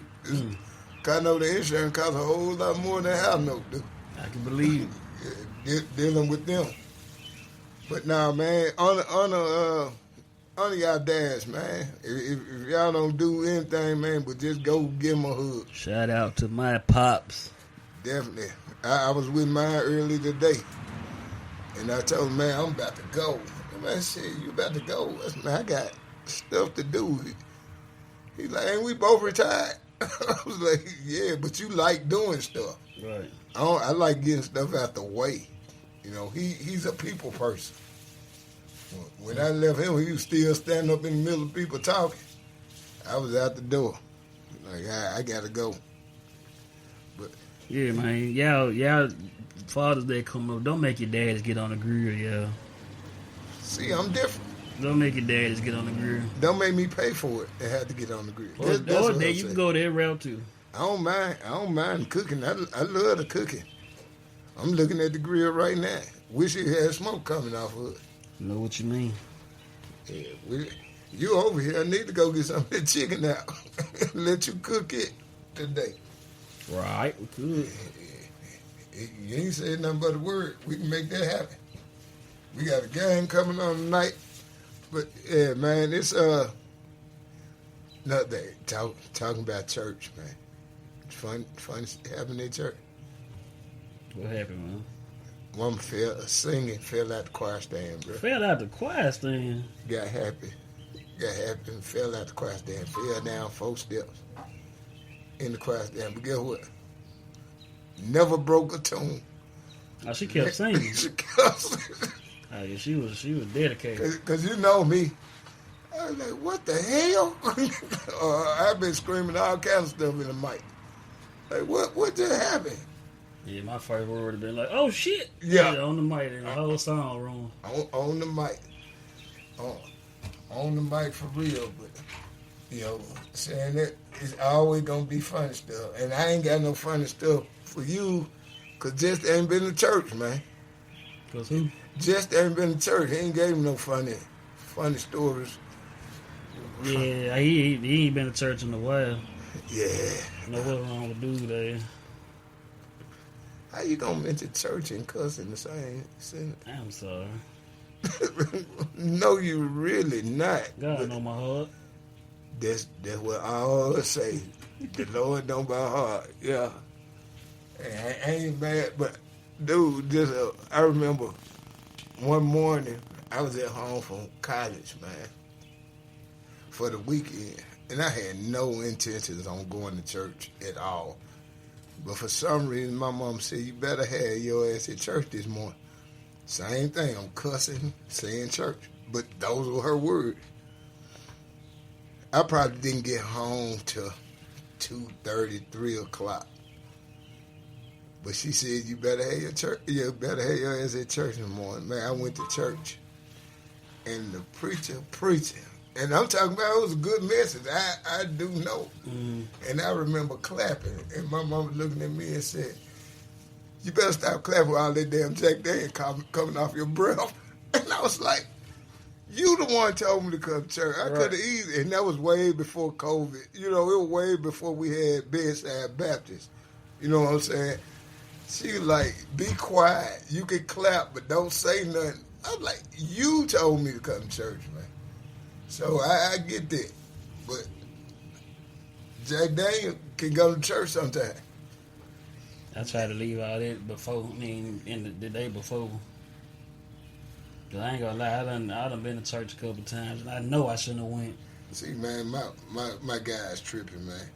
Car note insurance costs a whole lot more than house note do. I can believe Dealing with them. But now, man, on honor y'all dads, man. If y'all don't do anything, man, but just go give them a hug. Shout out to my pops. Definitely. I was with mine early today, and I told him, man, I'm about to go. And man said, you about to go? I said, man, I got stuff to do. He's like, ain't we both retired? I was like, yeah, but you like doing stuff. Right. I like getting stuff out the way. You know, he's a people person. When I left him, he was still standing up in the middle of people talking. I was out the door. Like, I got to go. But Yeah, man. Y'all Father's Day coming up. Don't make your daddies get on the grill, y'all. see, I'm different. Don't make your daddies get on the grill. Don't make me pay for it and have to get on the grill. Or That's what I'm there you saying. can go that route too. I don't mind cooking. I love the cooking. I'm looking at the grill right now. Wish it had smoke coming off of it. Know what you mean? Yeah, you over here. I need to go get some of that chicken out. Let you cook it today. Right, we could. You ain't said nothing but a word. We can make that happen. We got a gang coming on tonight. But yeah, man, it's nothing. Talking about church, man. It's fun happening at church. What happened, man? Woman fell out the choir stand, bro. Fell out the choir stand. Got happy, and fell out the choir stand. Fell down 4 steps in the choir stand. But guess what? Never broke a tune. Oh, she kept singing. She kept singing. Oh, yeah, she was dedicated. Because you know me. I was like, what the hell? I've been screaming all kinds of stuff in the mic. Like, what just happened? Yeah, my first word would have been like, "Oh shit!" Yeah. On the mic in the whole song room. On the mic. On the mic for real. But, you know, saying that it's always going to be funny stuff. And I ain't got no funny stuff for you because Just ain't been to church, man. Cause who? Just ain't been to church. He ain't gave me no funny stories. Yeah, he ain't been to church in a while. Yeah. You know what's wrong with dude there? How you gonna mention church and cuss in the same sentence? I'm sorry. No, you really not. God But know my heart. that's what I always say. The Lord know my heart. Yeah. And I ain't mad, but dude, I remember one morning I was at home from college, man, for the weekend, and I had no intentions on going to church at all. But for some reason, my mom said, you better have your ass at church this morning. Same thing, I'm cussing, saying church. But those were her words. I probably didn't get home till 2:30, 3 o'clock. But she said, you better have your ass at church in the morning. Man, I went to church. And the preacher preaching. And I'm talking about it was a good message. I do know. Mm. And I remember clapping. And my mama looking at me and said, you better stop clapping with all that damn Jack Daniels coming off your breath. And I was like, you the one told me to come to church. I could have easily. And that was way before COVID. You know, it was way before we had bedside Baptists. You know what I'm saying? She was like, be quiet. You can clap, but don't say nothing. I was like, you told me to come to church, man. So I get that. But Jack Daniels can go to church sometime. I tried to leave all that before. I mean, in the day before. Cause I ain't gonna lie, I done been to church a couple times, and I know I shouldn't have went. See, man, my guys tripping, man.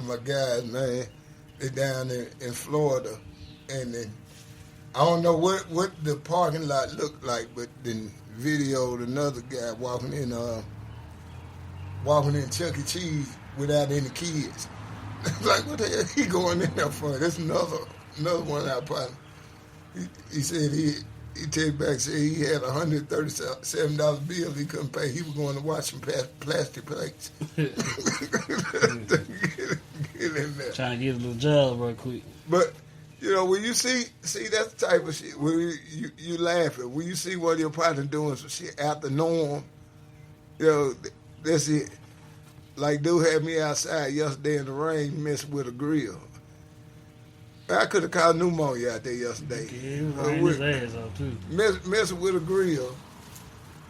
My guys, man, they down in Florida, and then I don't know what the parking lot looked like, but then videoed another guy walking in Chuck E. Cheese without any kids. Like, what the hell he going in there for? That's another one out partner. He said he take back, said he had a $137 bill he couldn't pay. He was going to watch some plastic plates. Get in there. Trying to get a little job real quick. But, you know, when you see that's the type of shit where you laughing. When you see one of your partners doing some shit out the norm, you know, that's it. Like, dude had me outside yesterday in the rain messing with a grill. I could have caught pneumonia out there yesterday. Yeah, he was riding his ass off, too. Messing with a grill.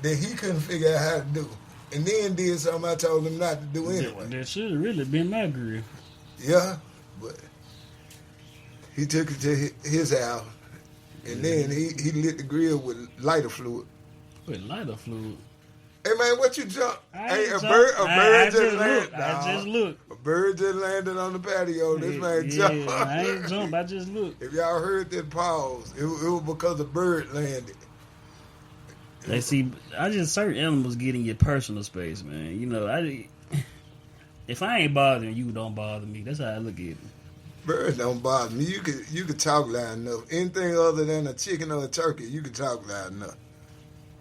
that he couldn't figure out how to do. And then did something I told him not to do anyway. That should have really been my grill. Yeah, but he took it to his house, and then he lit the grill with lighter fluid. With lighter fluid. Hey man, what you jump? Hey, a I bird just just landed. looked. I just looked. A bird just landed on the patio. This man jumped. I ain't jump. I just looked. If y'all heard that pause, it was because a bird landed. They see, I just certain animals get in your personal space, man. You know, if I ain't bothering you, don't bother me. That's how I look at it. Birds don't bother me. You could talk loud enough. Anything other than a chicken or a turkey, you can talk loud enough.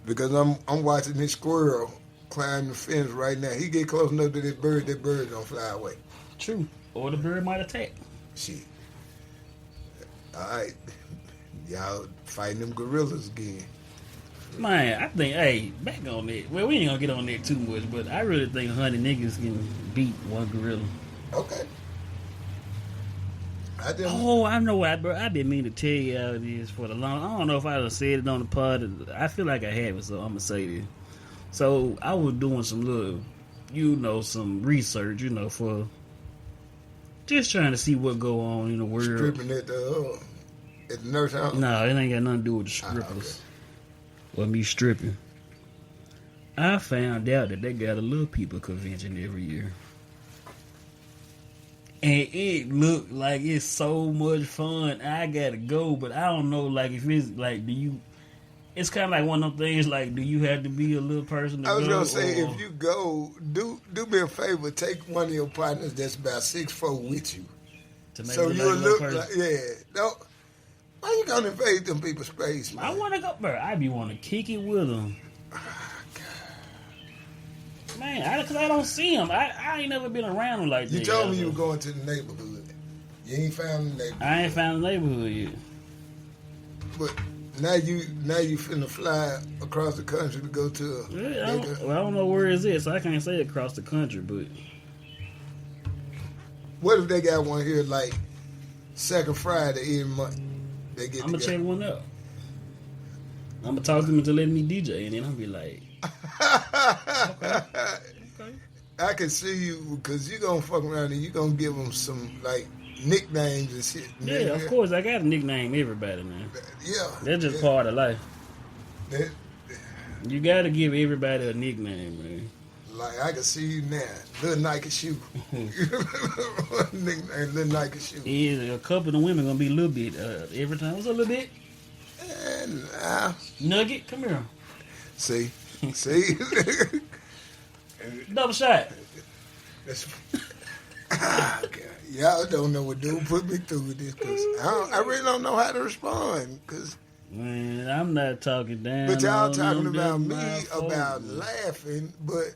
Because I'm watching this squirrel climb the fence right now. He get close enough to that bird don't fly away. True. Or the bird might attack. Shit. All right, y'all fighting them gorillas again. Man, I think, hey, back on that. Well, we ain't gonna get on that too much, but I really think 100 niggas can beat one gorilla. Okay. Oh, I know what, bro. I've been meaning to tell you how it is for the long. I don't know if I done said it on the pod. I feel like I haven't, so I'm gonna say this. So I was doing some little, some research, for just trying to see what go on in the world. Stripping at the nurse house? No, it ain't got nothing to do with the strippers. Or me stripping. I found out that they got a little people convention every year. And it looked like it's so much fun. I gotta go, but I don't know, like, if it's, like, it's kind of like one of them things, like, do you have to be a little person to go? I was going to say, if you go, do me a favor, take one of your partners that's about 6'4" with you. To make so it you'll look person. like, why you going to invade them people's space, man? I want to go, bro. I be want to kick it with them. Man, because I don't see them. I ain't never been around them like that. You told me you were going to the neighborhood. You ain't found the neighborhood. I ain't found the neighborhood yet. But now you finna fly across the country to go to I don't know where it's at, so I can't say across the country, but what if they got one here like second Friday every month? They get I'm going to together. check one out. I'm going to talk to them into letting me DJ, and then I'll be like, okay. I can see you because you're going to fuck around and you're going to give them some, like, nicknames and shit. Yeah, of course. I got to nickname everybody now. Yeah. That's just part of life. That, You got to give everybody a nickname, man. like, I can see you now. Little Nike shoe. Nickname, Little Nike shoe. Yeah, a couple of the women going to be a little bit every time. What's a little bit? And Nugget, come here. see. Double shot. That's, God. Y'all don't know what to do. Put me through with this because I really don't know how to respond. Cause, Man, I'm not talking down. but y'all on talking them, about that's me my fault, about man. laughing, but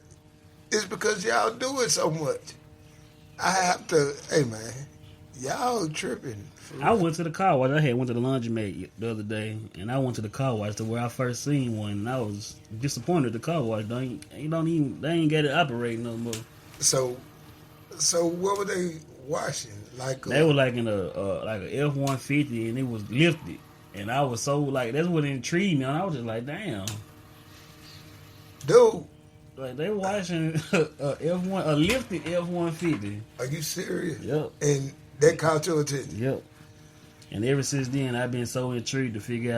it's because y'all do it so much. I have to. Hey man, y'all tripping. I went to the car wash. I went to the laundromat the other day, and I went to the car wash to where I first seen one, and I was disappointed. The car wash they ain't got it operating no more. So what were they washing? Like They were like in a F-150, and it was lifted, and I was so like that's what intrigued me, and I was just like, damn, dude. like they washing a lifted F-150. Are you serious? Yep. And that caught your attention. Yep. And ever since then, I've been so intrigued to figure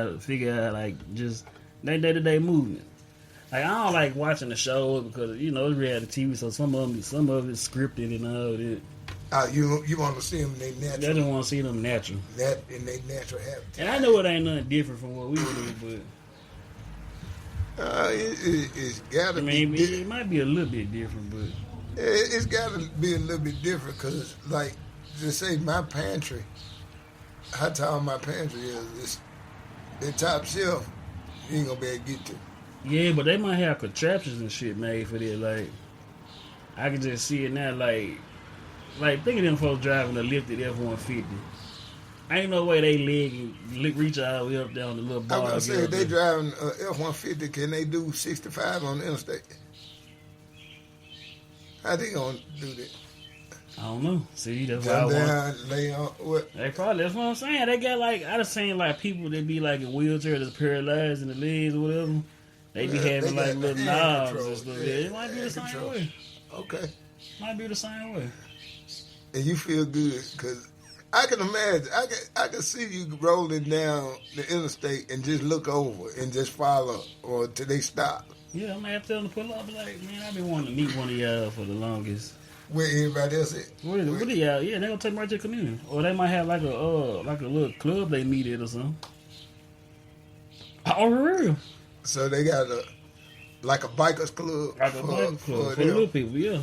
out like just that day-to-day movement. Like I don't like watching the shows because it's reality TV, so some of it's scripted and all that. You want to see them in their I natural, just want to see them natural. in their natural habitat. And I know it ain't nothing different from what we do, but It's got to I mean, be. it might be a little bit different, but It's got to be a little bit different because, like, just say my pantry, how tall my pantry is, the top shelf, you ain't gonna be able to get to. yeah, but they might have contraptions and shit made for that. Like, I can just see it now. Like think of them folks driving a lifted F-150. Ain't no way they reach all the way up down the little bar. I'm gonna say if they driving F-150, can they do 65 on the interstate? How they gonna do that? I don't know. See, that's why I Jump want. down, lay on what? They probably, that's what I'm saying. They got like, I done seen like people that be like in wheelchair that's paralyzed in the legs or whatever. They be Yeah, having they like got little hand knobs control. and stuff. Yeah, Yeah, it might be the hand same control. way. Okay. Might be the same way. And you feel good because I can imagine. I can see you rolling down the interstate and just look over and just follow or till they stop. Yeah, I'm gonna have to tell them to pull up. Be like, man, I've been wanting to meet one of y'all for the longest. Where everybody else at. What are y'all? Yeah, they gonna take me right to the community, or they might have like a little club they meet at or something. Oh, for real? So they got a bikers club Like a biker club for them little people, yeah.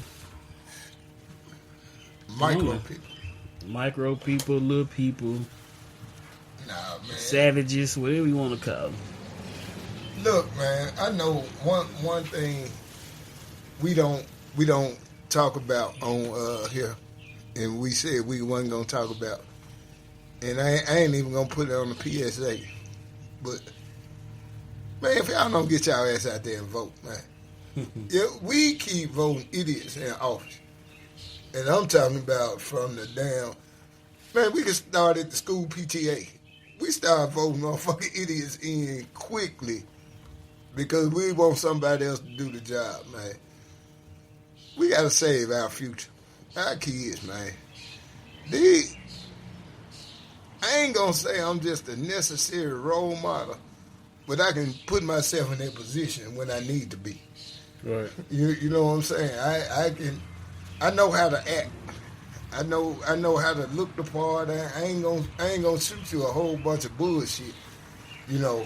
micro Yeah. people. Micro people, little people, Nah, man. savages, whatever you want to call them. Look, man. I know one thing we don't talk about on here, and we said we wasn't gonna talk about, and I ain't even gonna put it on the PSA, but. Man, if y'all don't get y'all ass out there and vote, man. Yeah, we keep voting idiots in office. And I'm talking about from the damn... Man, we can start at the school PTA. We start voting motherfucking idiots in quickly because we want somebody else to do the job, man. We got to save our future. Our kids, man. I ain't going to say I'm just a necessary role model, but I can put myself in that position when I need to be. Right. You know what I'm saying? I know how to act. I know how to look the part. I ain't gonna shoot you a whole bunch of bullshit. You know,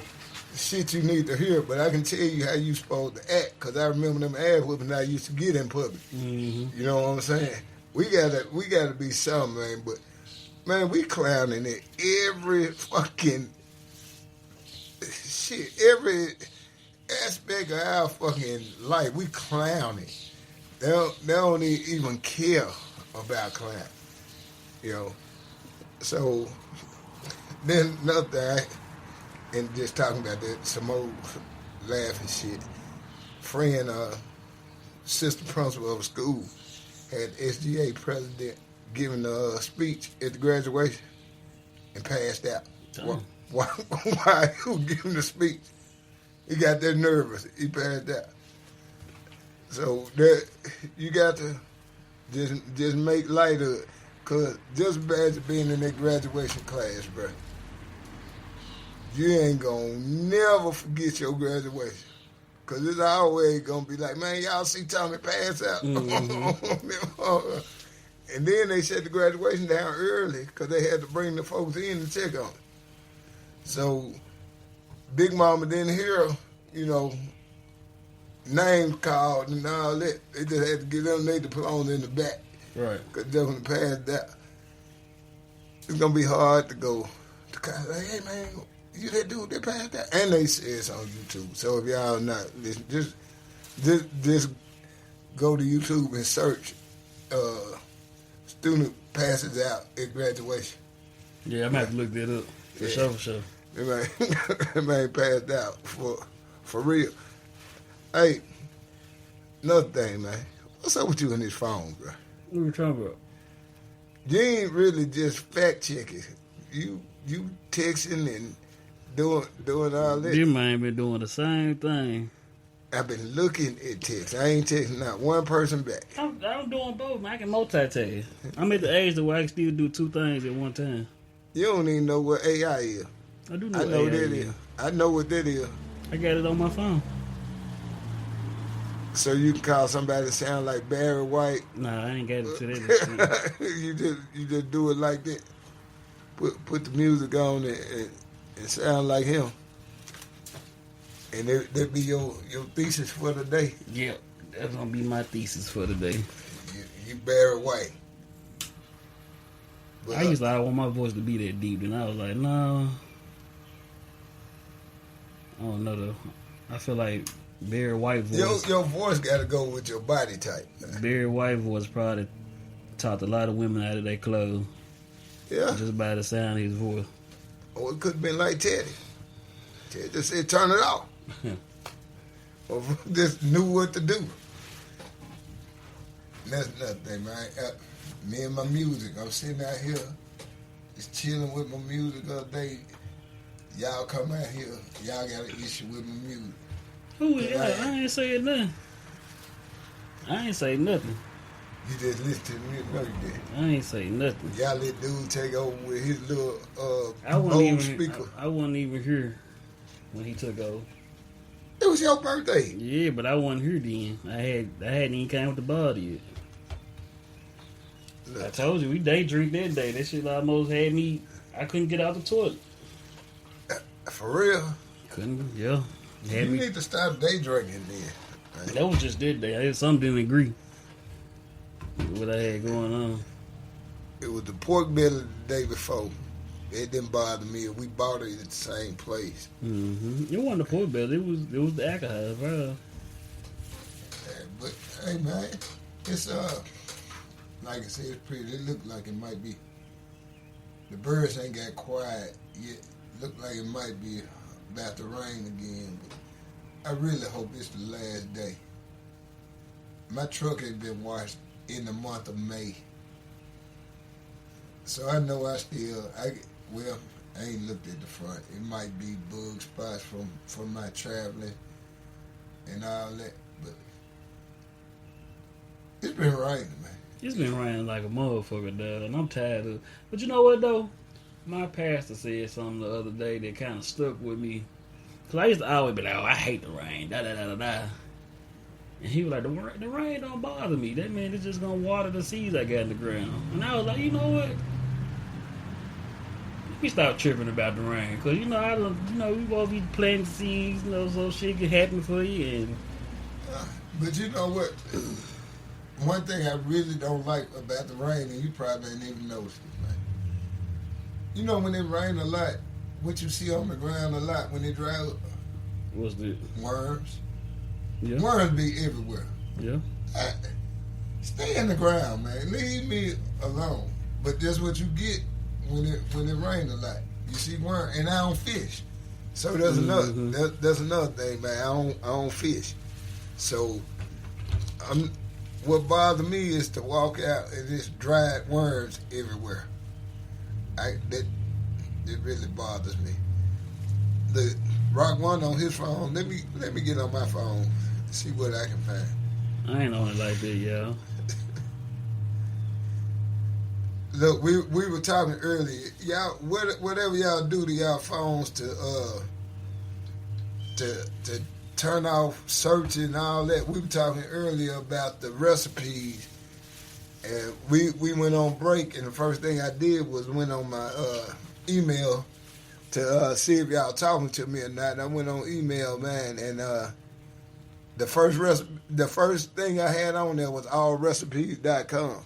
shit you need to hear. But I can tell you how you supposed to act because I remember them ass whooping I used to get in public. Mm-hmm. You know what I'm saying? We gotta be something, man. But man, we clowning it every fucking. Shit, every aspect of our fucking life, we clowning. They don't even care about clown, you know. So then another thing, and just talking about that, some old laughing shit. Friend, sister principal of a school, had SGA president giving a speech at the graduation and passed out. Damn. Why he was giving the speech? He got that nervous. He passed out. So that you got to just make light of it, cause just imagine being in that graduation class, bro. You ain't gonna never forget your graduation, cause it's always gonna be like, man, y'all see Tommy pass out. Mm-hmm. And then they shut the graduation down early, cause they had to bring the folks in to check on it. So, Big Mama didn't hear, you know, name called and all that. They just had to get them their diploma in the back. Right. Because they when passed that, it's going to be hard to go to college. Like, hey, man, you that dude that passed that? And they say it's on YouTube. So if y'all not listen, just go to YouTube and search student passes out at graduation. Yeah, I'm gonna have to look that up. For sure. That man passed out for real. Hey, another thing, man. What's up with you and this phone, bro? What are you talking about? You ain't really just fact checking. You texting and doing all that. This man been doing the same thing. I've been looking at texts. I ain't texting not one person back. I'm doing both, man. I can multitask. I'm at the age where I can still do two things at one time. You don't even know what AI is. I do know I know AI that is. I know what that is. I got it on my phone. So you can call somebody that sound like Barry White. Nah, I ain't got it to that. you just do it like that. Put the music on and sound like him. And that be your thesis for the day. Yeah, that's gonna be my thesis for the day. You Barry White. But, I used to want my voice to be that deep, and I was like, no. I don't know though. I feel like Barry White voice. Your voice got to go with your body type. Man. Barry White voice probably talked a lot of women out of their clothes Yeah. just by the sound of his voice. Or it could have been like Teddy. Teddy just said, turn it off. Or just knew what to do. And that's nothing, man. Me and my music. I'm sitting out here just chilling with my music all day. Y'all come out here. Y'all got an issue with my music. Who is y'all? I ain't saying nothing. I ain't say nothing. You just listened to me. No, you didn't. I ain't say nothing. Y'all let dude take over with his little I wasn't old even. speaker. I wasn't even here when he took over. It was your birthday. Yeah, but I wasn't here then. I hadn't even came with the body yet. I Look, told you we day drink that day. That shit almost had me. I couldn't get out the toilet. for real, Couldn't. Yeah. you Had me. need to stop day drinking then. That was just that day. I had something didn't agree with what I had going on. It was the pork belly the day before. It didn't bother me. We bought it at the same place. Mm-hmm. It wasn't the pork belly. It was the alcohol, bro. But hey, man, it's like I said, it's pretty. It looked like it might be. The birds ain't got quiet yet. Look like it might be about to rain again. But I really hope it's the last day. My truck has been washed in the month of May, so I know I ain't looked at the front. It might be bug spots from my traveling and all that, but it's been raining, man. It's been raining like a motherfucker, dog, and I'm tired of it. But you know what, though? My pastor said something the other day that kind of stuck with me. Because I used to always be like, oh, I hate the rain, da-da-da-da-da. And he was like, the rain don't bother me. That means it's just going to water the seeds I got in the ground. And I was like, you know what? We stop tripping about the rain. Because, we won't be planting seeds, so shit can happen for you. And But you know what? One thing I really don't like about the rain, and you probably ain't even noticed it, man. You know when it rain a lot, what you see on the ground a lot when it dry up? what's the... Worms. Yeah. Worms be everywhere. Yeah. Stay in the ground, man. Leave me alone. But that's what you get when it rain a lot. You see worms, and I don't fish. So there's another thing, man. I don't fish. So what bothers me is to walk out and just dried worms everywhere. It really bothers me. The Rock One on his phone. Let me get on my phone and see what I can find. I ain't on it like that, y'all. Look, we were talking earlier. Y'all, whatever y'all do to y'all phones to turn off search and all that. We were talking earlier about the recipes, and we went on break. And the first thing I did was went on my email to see if y'all talking to me or not. And I went on email, man, and the first thing I had on there was allrecipes.com.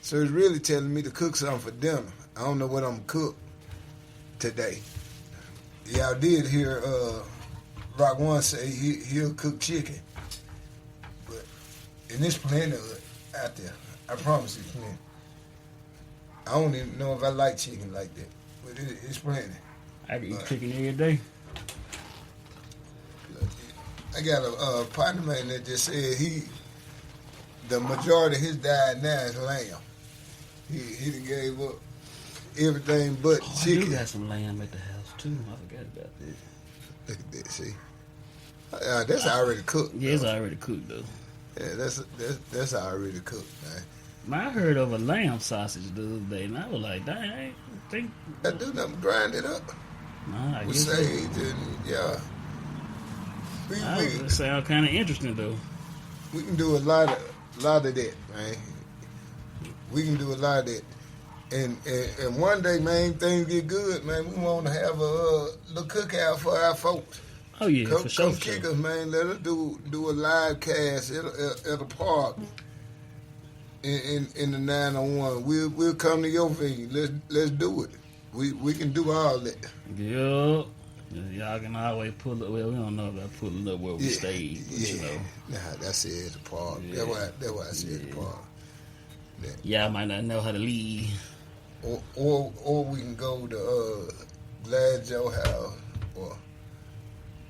So it's really telling me to cook something for dinner. I don't know what I'm gonna cook today. Y'all did hear Rock One say he'll cook chicken, and there's plenty of it out there. I promise you, plenty. I don't even know if I like chicken like that, but it's plenty. I can eat chicken every day. I got a partner man that just said the majority of his diet now is lamb. He done gave up everything but chicken. You got some lamb at the house too. I forgot about that. Look at that, see. That's already cooked. Yeah, it's already cooked though. Yeah, that's already cooked, man. I heard of a lamb sausage the other day, and I was like, dang, I ain't think. That do nothing, grind it up Nah, I with guess sage and yeah. that sound kind of interesting though. We can do a lot of that, man. We can do a lot of that. And one day, man, things get good, man. We want to have a little cookout for our folks. Oh yeah, Come for sure. kick us, man. Let us do a live cast at a park in the 901. We'll come to your venue. Let's do it. We can do all that. Yeah. Y'all can always pull up. Well, we don't know about pulling up where we stayed, but you know. Nah, that's it at the park. Yeah. That's why I said the park. Y'all might not know how to leave. Or we can go to Glad Joe house or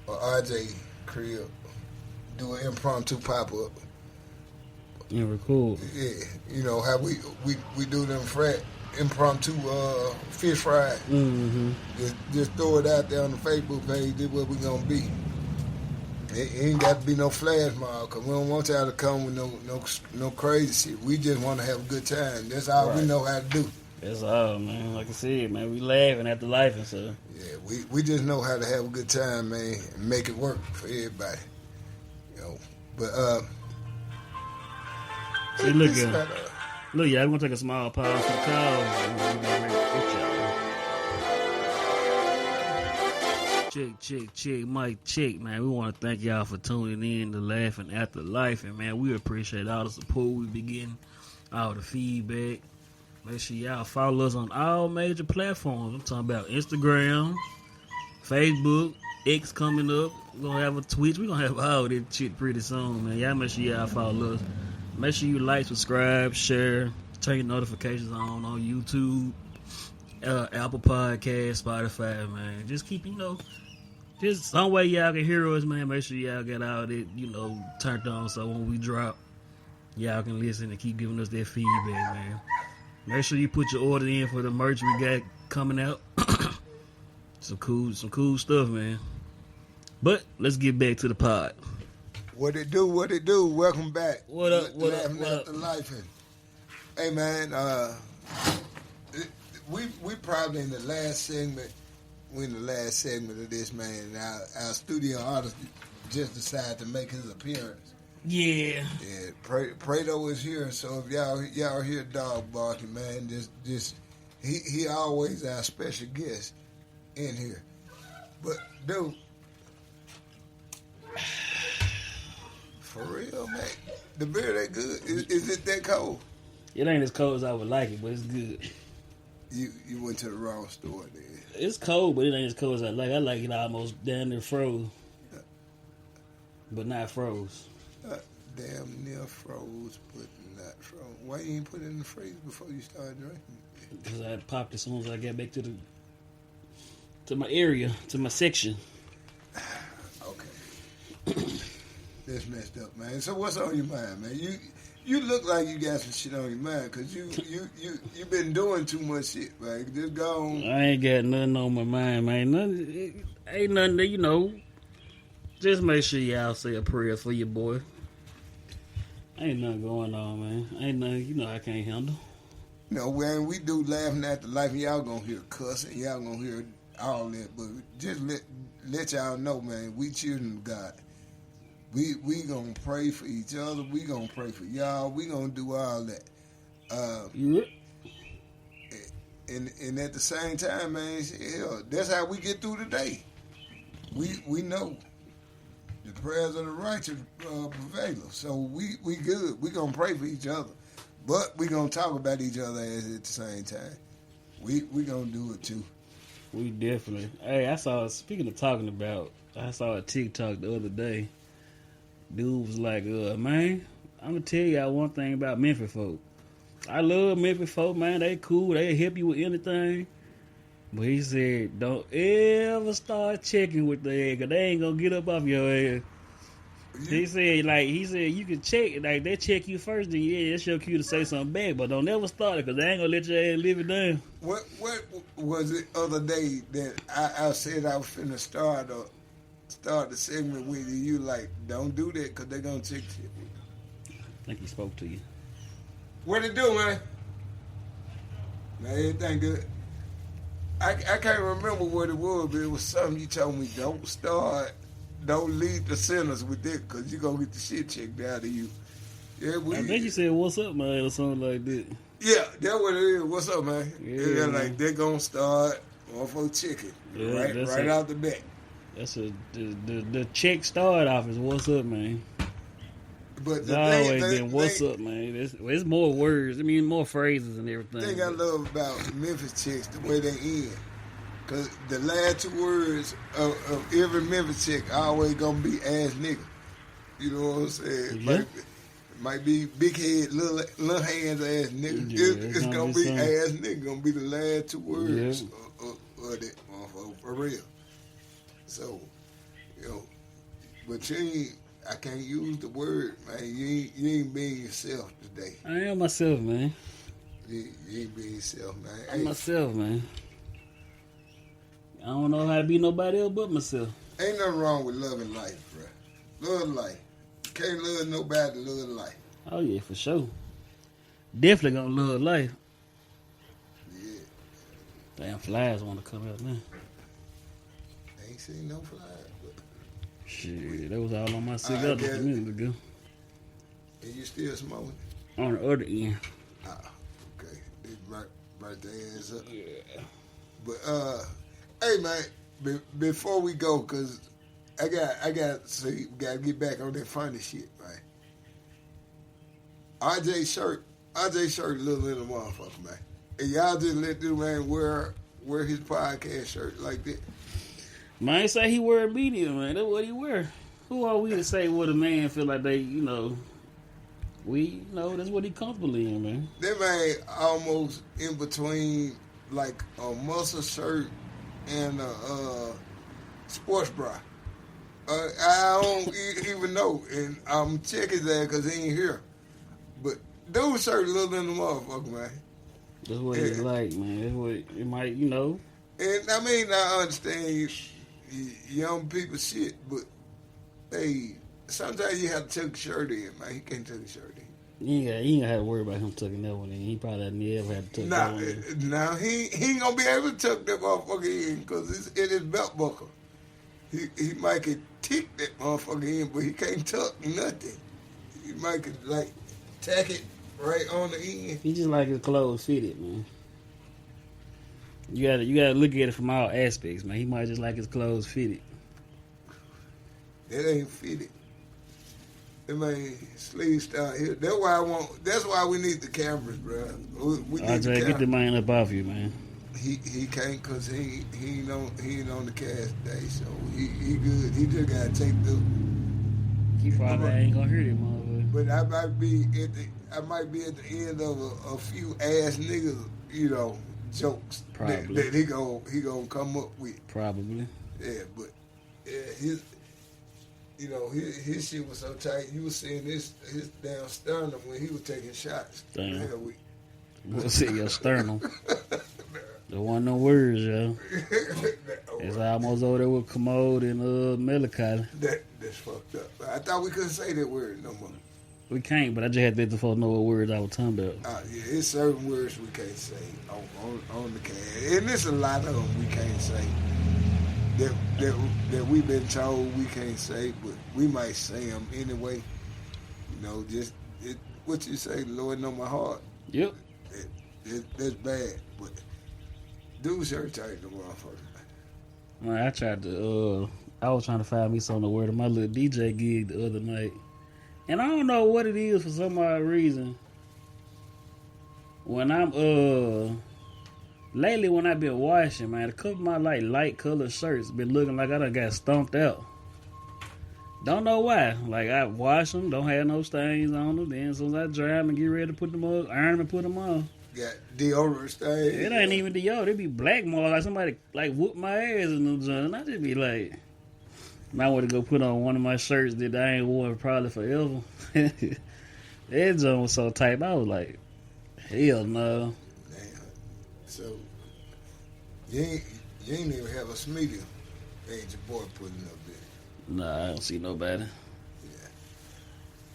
RJ crib, do an impromptu pop up. And record. Yeah, you know how we do them impromptu fish fry. Mm-hmm. Just throw it out there on the Facebook page. This is what we gonna be. It ain't got to be no flash mob, because we don't want y'all to come with no crazy shit. We just want to have a good time. That's all we Right. know how to do. That's all, man. Like I said, man, we laughing at the life and stuff. Yeah, we just know how to have a good time, man, and make it work for everybody. You know, but See, look it's here. not, Look, y'all, we're going to take a small pause for the calls. And we'll be right with y'all. Check, Mike, check, man. We want to thank y'all for tuning in to Laughing After Life. And, man, we appreciate all the support we be getting, all the feedback. Make sure y'all follow us on all major platforms. I'm talking about Instagram, Facebook, X coming up. We're going to have a Twitch. We're going to have all this shit pretty soon, man. Y'all make sure y'all follow us. Make sure you like, subscribe, share, turn your notifications on YouTube, Apple Podcasts, Spotify, man. Just keep, just some way y'all can hear us, man. Make sure y'all get all that, turned on so when we drop, y'all can listen and keep giving us that feedback, man. Make sure you put your order in for the merch we got coming out. Some cool stuff, man. But let's get back to the pod. What it do? Welcome back. What up? Laughing After Life. And, hey, man, we probably in the last segment. We're in the last segment of this, man. Our studio artist just decided to make his appearance. Yeah. Yeah, Prado is here, so if y'all hear dog barking, man, just he always our special guest in here. But dude, for real, man, the beer that good? Is it that cold? It ain't as cold as I would like it, but it's good. You went to the wrong store then. It's cold, but it ain't as cold as I like. I like it almost down there froze, but not froze. Damn near froze, but not froze. Why you ain't put it in the freezer before you started drinking? Because I had popped as soon as I got back to my area, to my section. Okay. That's messed up, man. So what's on your mind, man? You look like you got some shit on your mind, because you been doing too much shit, man. Just go on. I ain't got nothing on my mind, man. Ain't nothing that, just make sure y'all say a prayer for your boy. Ain't nothing going on, man. Ain't nothing, I can't handle. No, when we do Laughing After Life, y'all gonna hear cussing, y'all gonna hear all that, but just let y'all know, man, we children of God. We gonna pray for each other. We gonna pray for y'all. We gonna do all that. Yeah. And at the same time, man, hell, that's how we get through the day. We know the prayers of the righteous prevail. So we good. We gonna pray for each other, but we gonna talk about each other at the same time. We gonna do it too. We definitely. Hey, speaking of talking about, I saw a TikTok the other day. Dude was like, man, I'm going to tell y'all one thing about Memphis folk. I love Memphis folk, man. They cool. They help you with anything. But he said, don't ever start checking with the egg, because they ain't going to get up off your ass. He said, you can check, like, they check you first, then yeah, it's your cue to say something back, but don't never start it, because they ain't going to let your ass live it down. What was it other day that I said I was finna start the segment with you? You like, don't do that, because they're going to check you. I think he spoke to you. What it do, man? Man, everything good. I can't remember what it was, but it was something you told me, don't lead the sinners with that, because you're going to get the shit checked out of you. Yeah, I think you said, what's up, man, or something like that. Yeah, that's what it is. What's up, man? Yeah, like, they're going to start motherfucker chicken right out the bat. That's the check start off is what's up, man. But It's always been what's up, man. It's more words. I mean, more phrases and everything. The thing I love about Memphis chicks, the way they end. Because the last two words of every Memphis chick always going to be ass nigga. You know what I'm saying? Yeah. Might be big head, little hands ass nigga. Yeah, it's going to be ass nigga. Going to be the last two words of that motherfucker, for real. So, but I can't use the word, man. You ain't being yourself today. I am myself, man. You ain't being yourself, man. I'm myself, man. I don't know how to be nobody else but myself. Ain't nothing wrong with loving life, bro. Love life. Can't love nobody. Love life. Oh yeah, for sure. Definitely gonna love life. Yeah. Damn flies want to come out now. Ain't seen no flies. But Shit, that was all on my I cigar just guess- a minute ago. and you still smoking? On the other end. Okay. They right their ass up. Yeah. But hey man, before we go, cause I got see, we gotta get back on that funny shit, man. RJ shirt, a little in the motherfucker, man. And y'all just let this man wear his podcast shirt like that. Man say he wear a medium, man. That's what he wear. Who are we to say what a man feel like they, that's what he comfortable in, man. That man almost in between like a muscle shirt and a sports bra. I don't even know, and I'm checking that because he ain't here. But dude shirt a little in the motherfucker, man. That's what he's like, man. That's what it might, And I mean, I understand young people shit, but hey, sometimes you have to tuck a shirt in, man. He can't tuck a shirt in. He ain't have to worry about him tucking that one in. He probably never had to tuck that one in. Nah, he ain't gonna be able to tuck that motherfucker in because it's in his belt buckle. He might can tick that motherfucker in, but he can't tuck nothing. He might can like tack it right on the end. He just like his clothes fitted, man. You gotta look at it from all aspects, man. He might just like his clothes fitted. That ain't fitted. That man sleeve style here. That's why we need the cameras, bro. We need the RJ, get the man up off you, man. He can't cause he ain't on the cast day, so he good. He just gotta take the. He probably ain't gonna hear that motherfucker. But I might be at the end of a few ass niggas, jokes Probably. that he gonna come up with. Probably. Yeah, but his shit was so tight. You was seeing his damn sternum when he was taking shots. Damn. That week. We'll see your sternum. There wasn't no words, yo. It's almost over there with Commode and Melancholy. That's fucked up. I thought we couldn't say that word no more. We can't, but I just had to let the folks know what words I was talking about. Yeah, it's certain words we can't say on the cast, and there's a lot of them we can't say that we've been told we can't say, but we might say them anyway. What you say, Lord know my heart. Yep. That's bad, but dude sure tight the motherfucker. Man, I was trying to find me something to wear to my little DJ gig the other night. And I don't know what it is for some odd reason. When lately when I've been washing, man, a couple of my light colored shirts been looking like I done got stomped out. Don't know why. Like I wash them, don't have no stains on them. Then as soon as I dry them and get ready to put them up, iron them and put them on. Got deodorant stains. It ain't even deodorant. It be black marks like somebody whooped my ass in them joints. And I just be like, I want to go put on one of my shirts that I ain't worn probably forever. That joint was so tight. I was like, hell no. Damn. So you ain't even have a medium. Ain't your boy putting up there. Nah, I don't see nobody. Yeah.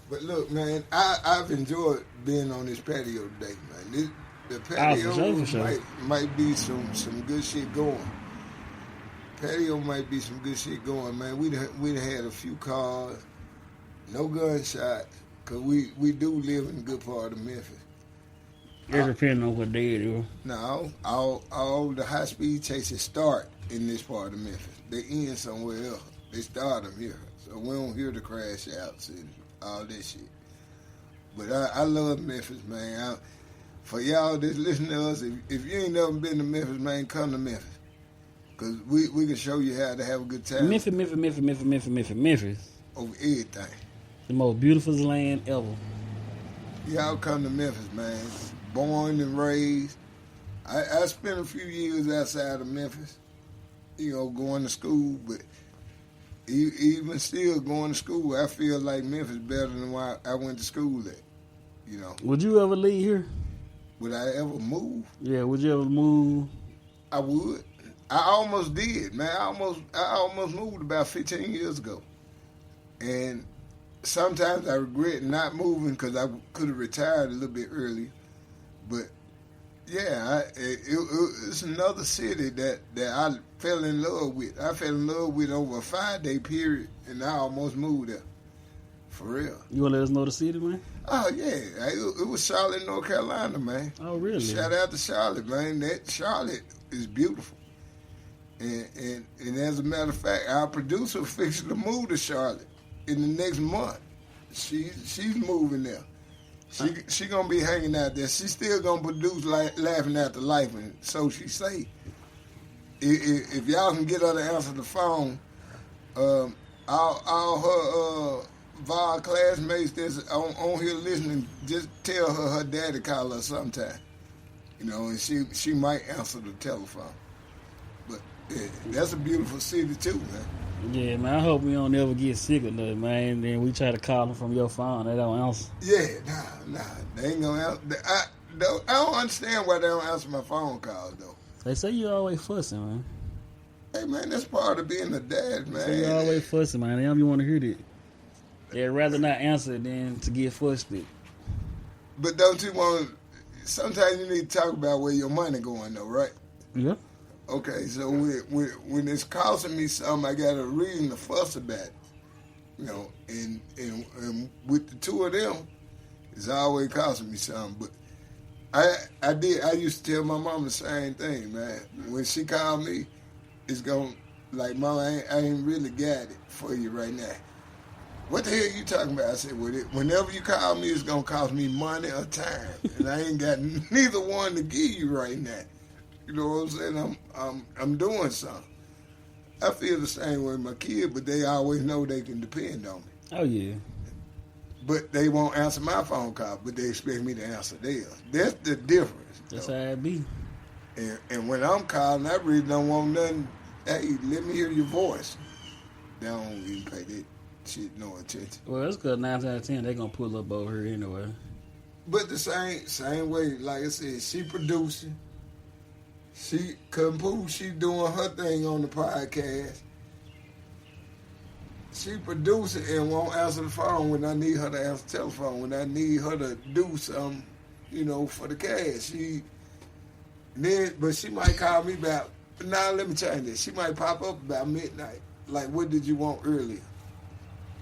But look, man, I've enjoyed being on this patio today, man. The patio for sure. might be some good shit going. Patio might be some good shit going, man. We done had a few cars, no gunshots, because we do live in a good part of Memphis. It depends on what day it is. No, all the high-speed chases start in this part of Memphis. They end somewhere else. They start them here. So we don't hear the crash outs and all that shit. But I love Memphis, man. For y'all that's listening to us, if you ain't never been to Memphis, man, come to Memphis. Because we can show you how to have a good time. Memphis. Over everything. The most beautiful land ever. Y'all come to Memphis, man. Born and raised. I spent a few years outside of Memphis, going to school, but even still going to school, I feel like Memphis better than where I went to school at, Would you ever leave here? Would I ever move? Yeah, would you ever move? I would. I almost did, man. I almost moved about 15 years ago. And sometimes I regret not moving because I could have retired a little bit earlier. But yeah, it's another city that I fell in love with. I fell in love with over a 5-day period, and I almost moved there. For real. You want to let us know the city, man? Oh, yeah. It was Charlotte, North Carolina, man. Oh, really? Shout out to Charlotte, man. That Charlotte is beautiful. And as a matter of fact, our producer fixing to move to Charlotte in the next month. She's moving there. She gonna be hanging out there. She still gonna produce Laughing After Life, and so she say. If y'all can get her to answer the phone, all her VAR classmates that's on here listening, just tell her daddy call her sometime. You know, and she might answer the telephone. But yeah, that's a beautiful city too, man. Yeah, man. I hope we don't ever get sick of nothing, man. And then we try to call them from your phone. They don't answer. Yeah, nah. They ain't gonna answer. I don't understand why they don't answer my phone calls, though. They say you always fussing, man. Hey, man, that's part of being a dad, man. They say you always fussing, man. They don't even want to hear that. They'd rather not answer than to get fussed with. But don't you want to... Sometimes you need to talk about where your money going, though, right? Yeah. Okay, so when it's costing me something, I got a reason to fuss about it. You know, and with the two of them, it's always costing me something. But I used to tell my mom the same thing, man. When she called me, it's going like, Mama, I ain't really got it for you right now. What the hell you talking about? I said, well, whenever you call me, it's going to cost me money or time. And I ain't got neither one to give you right now. You know what I'm saying? I'm doing something. I feel the same way with my kid, but they always know they can depend on me. Oh, yeah. But they won't answer my phone call, but they expect me to answer theirs. That's the difference. That's though. how it be. And when I'm calling, I really don't want nothing. Hey, let me hear your voice. They don't even pay that shit no attention. Well, it's because 9 out of 10, they're going to pull up over here anyway. But the same way, like I said, she producing. She doing her thing on the podcast. She producing and won't answer the phone when I need her to answer the telephone. When I need her to do something, you know, for the cash. But she might call me about. Now let me change this. She might pop up about midnight. Like, what did you want earlier?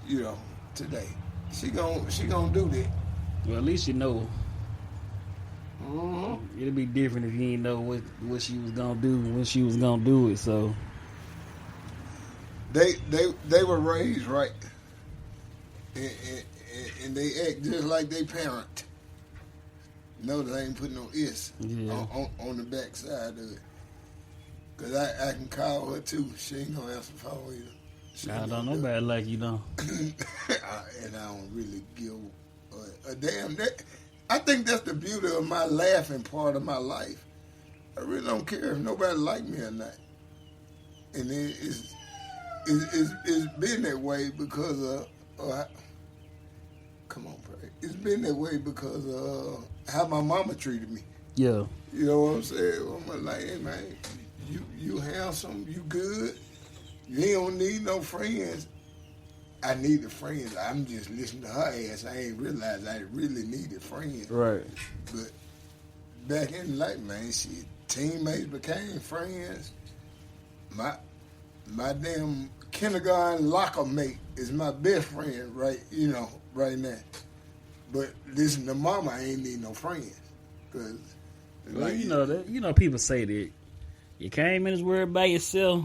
You know, today. She gon' do that. Well, at least you know. Mm-hmm. It'd be different if you didn't know what she was gonna do when she was gonna do it. So they were raised right, and they act just like they parent. No, they ain't putting no is on the back side of it. Cause I can call her too. She ain't gonna answer the phone either. I don't know nobody like you, though. And I don't really give a damn. I think that's the beauty of my laughing part of my life. I really don't care if nobody like me or not. And it's been that way because of, come on, Pray. It's been that way because of how my mama treated me. Yeah. You know what I'm saying? I'm like, hey, man, you handsome, you good. You don't need no friends. I needed friends. I'm just listening to her ass. I ain't realized I really needed friends. Right. But back in life, man, shit, teammates became friends. My damn kindergarten locker mate is my best friend, right now. But listen to mama, I ain't need no friends. Cause well, you know, people say that you came in this world by yourself.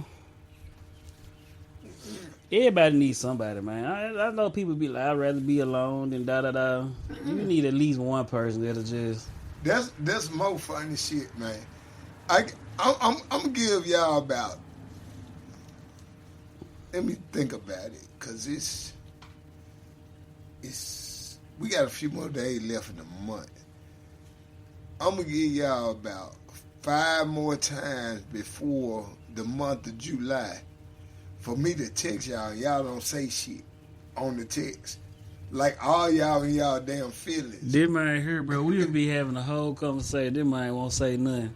Everybody needs somebody, man. I know people be like, I'd rather be alone than da-da-da. You need at least one person that'll just... That's more funny shit, man. I'm going to give y'all about... Let me think about it, because it's... We got a few more days left in the month. I'm going to give y'all about 5 more times before the month of July for me to text y'all don't say shit on the text. Like all y'all in y'all damn feelings. This man here, bro, we'll be having a whole conversation. This man won't say nothing.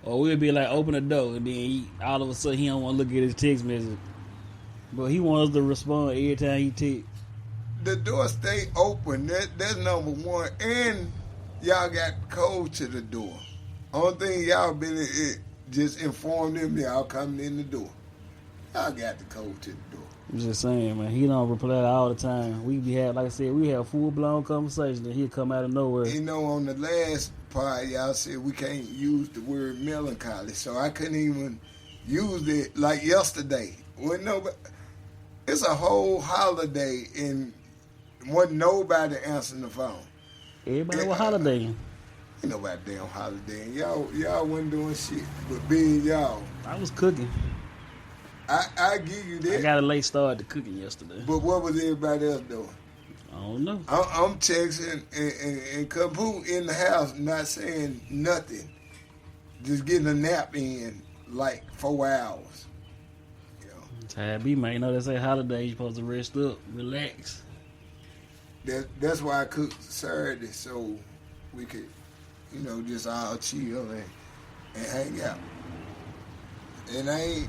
Or we'll be like, open the door, and then all of a sudden he don't want to look at his text message. But he wants to respond every time he text. The door stay open. That's number one. And y'all got code to the door. Only thing y'all been is just inform them y'all coming in the door. Y'all got the code to the door. I'm just saying, man. He don't reply all the time. We be like I said, we have full blown conversations, and he'll come out of nowhere. You know, on the last part, y'all said we can't use the word melancholy, so I couldn't even use it like yesterday. It's a whole holiday and wasn't nobody answering the phone. Everybody was holidaying. Ain't nobody damn holiday. Y'all wasn't doing shit, but being y'all. I was cooking. I give you that. I got a late start to cooking yesterday. But what was everybody else doing? I don't know. I'm texting and Kaboo in the house, not saying nothing, just getting a nap in like 4 hours. You know, That's how it be, man. You know they say holidays, you're supposed to rest up, relax. that's why I cooked Saturday so we could, just all chill and hang out. And I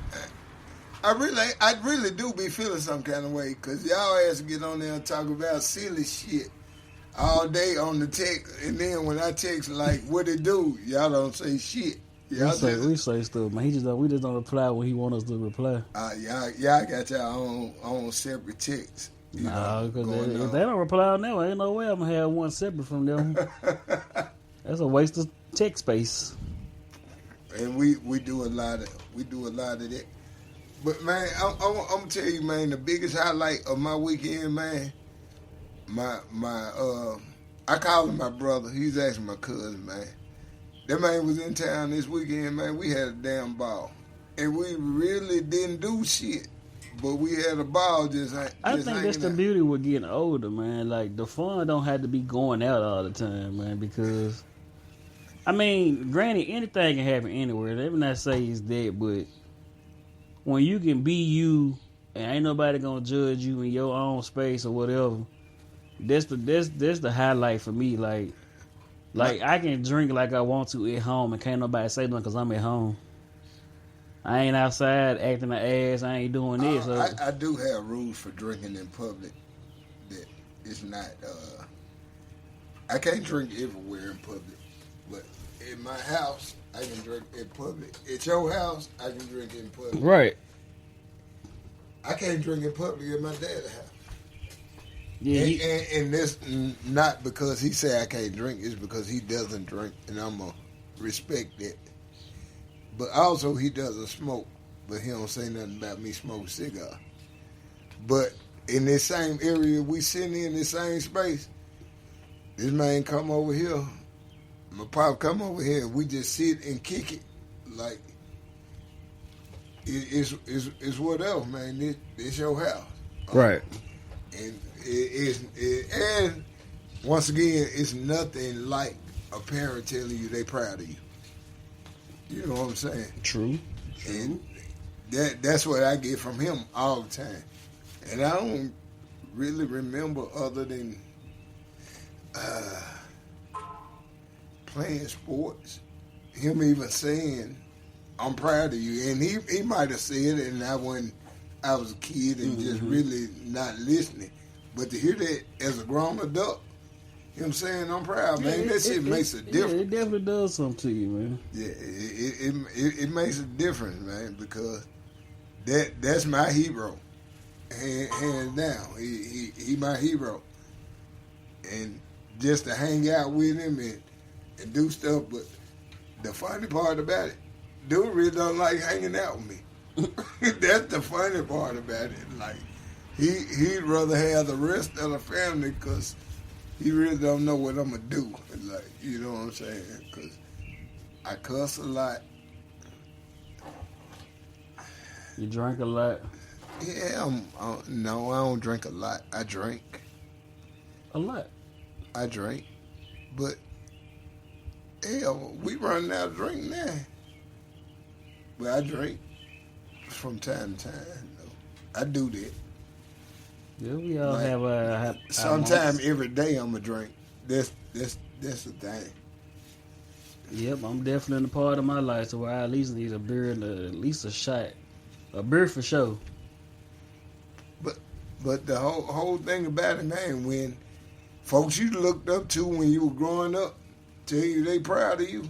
really do be feeling some kind of way because y'all ass get on there and talk about silly shit all day on the text, and then when I text like what it do, y'all don't say shit. We say stuff, man. We just don't reply when he want us to reply. Y'all got y'all own separate texts. Nah, because if they don't reply on that one, ain't no way I'm gonna have one separate from them. That's a waste of text space. And we do a lot of that. But man, I'm gonna tell you, man, the biggest highlight of my weekend, man, I call him my brother. He's actually my cousin, man. That man was in town this weekend, man. We had a damn ball, and we really didn't do shit, but we had a ball just. I think that's the beauty with getting older, man. Like the fun don't have to be going out all the time, man. Because, I mean, granted, anything can happen anywhere. Let me not say it's that, but when you can be you and ain't nobody gonna judge you in your own space or whatever, that's the highlight for me. Like I can drink like I want to at home and can't nobody say nothing because I'm at home. I ain't outside acting an ass. I ain't doing this. So. I do have rules for drinking in public. That it's not. I can't drink everywhere in public, but in my house I can drink in public. At your house I can drink in public. Right. I can't drink in public at my dad's house. Yeah, and this not because he say I can't drink. It's because he doesn't drink, and I'm gonna respect that. But also he doesn't smoke, but he don't say nothing about me smoking cigar. But in this same area we sitting in this same space, this man come over here, my pop come over here, and we just sit and kick it like it's whatever, man. It's your house, right. And and once again, it's nothing like a parent telling you they proud of you. You know what I'm saying? True. And that's what I get from him all the time. And I don't really remember other than playing sports, him even saying, I'm proud of you. And he might have said it, and I was a kid and just really not listening. But to hear that as a grown adult, you know what I'm saying? I'm proud, man. That shit makes a difference. Yeah, it definitely does something to you, man. Yeah, it makes a difference, man, because that's my hero. Hands down. He my hero. And just to hang out with him and do stuff, but the funny part about it, dude really don't like hanging out with me. That's the funny part about it. Like, he'd rather have the rest of the family because he really don't know what I'm going to do. Like, you know what I'm saying? Because I cuss a lot. You drink a lot? Yeah, no, I don't drink a lot. I drink. A lot? I drink. But, hell, we running out of drink now. But I drink from time to time. Though. I do that. Yeah, we all have sometime every day I'm a drink. That's the thing. Yep, I'm definitely in a part of my life to where I at least need a beer and at least a shot. A beer for sure. But the whole thing about it, man, when folks you looked up to when you were growing up tell you they proud of you,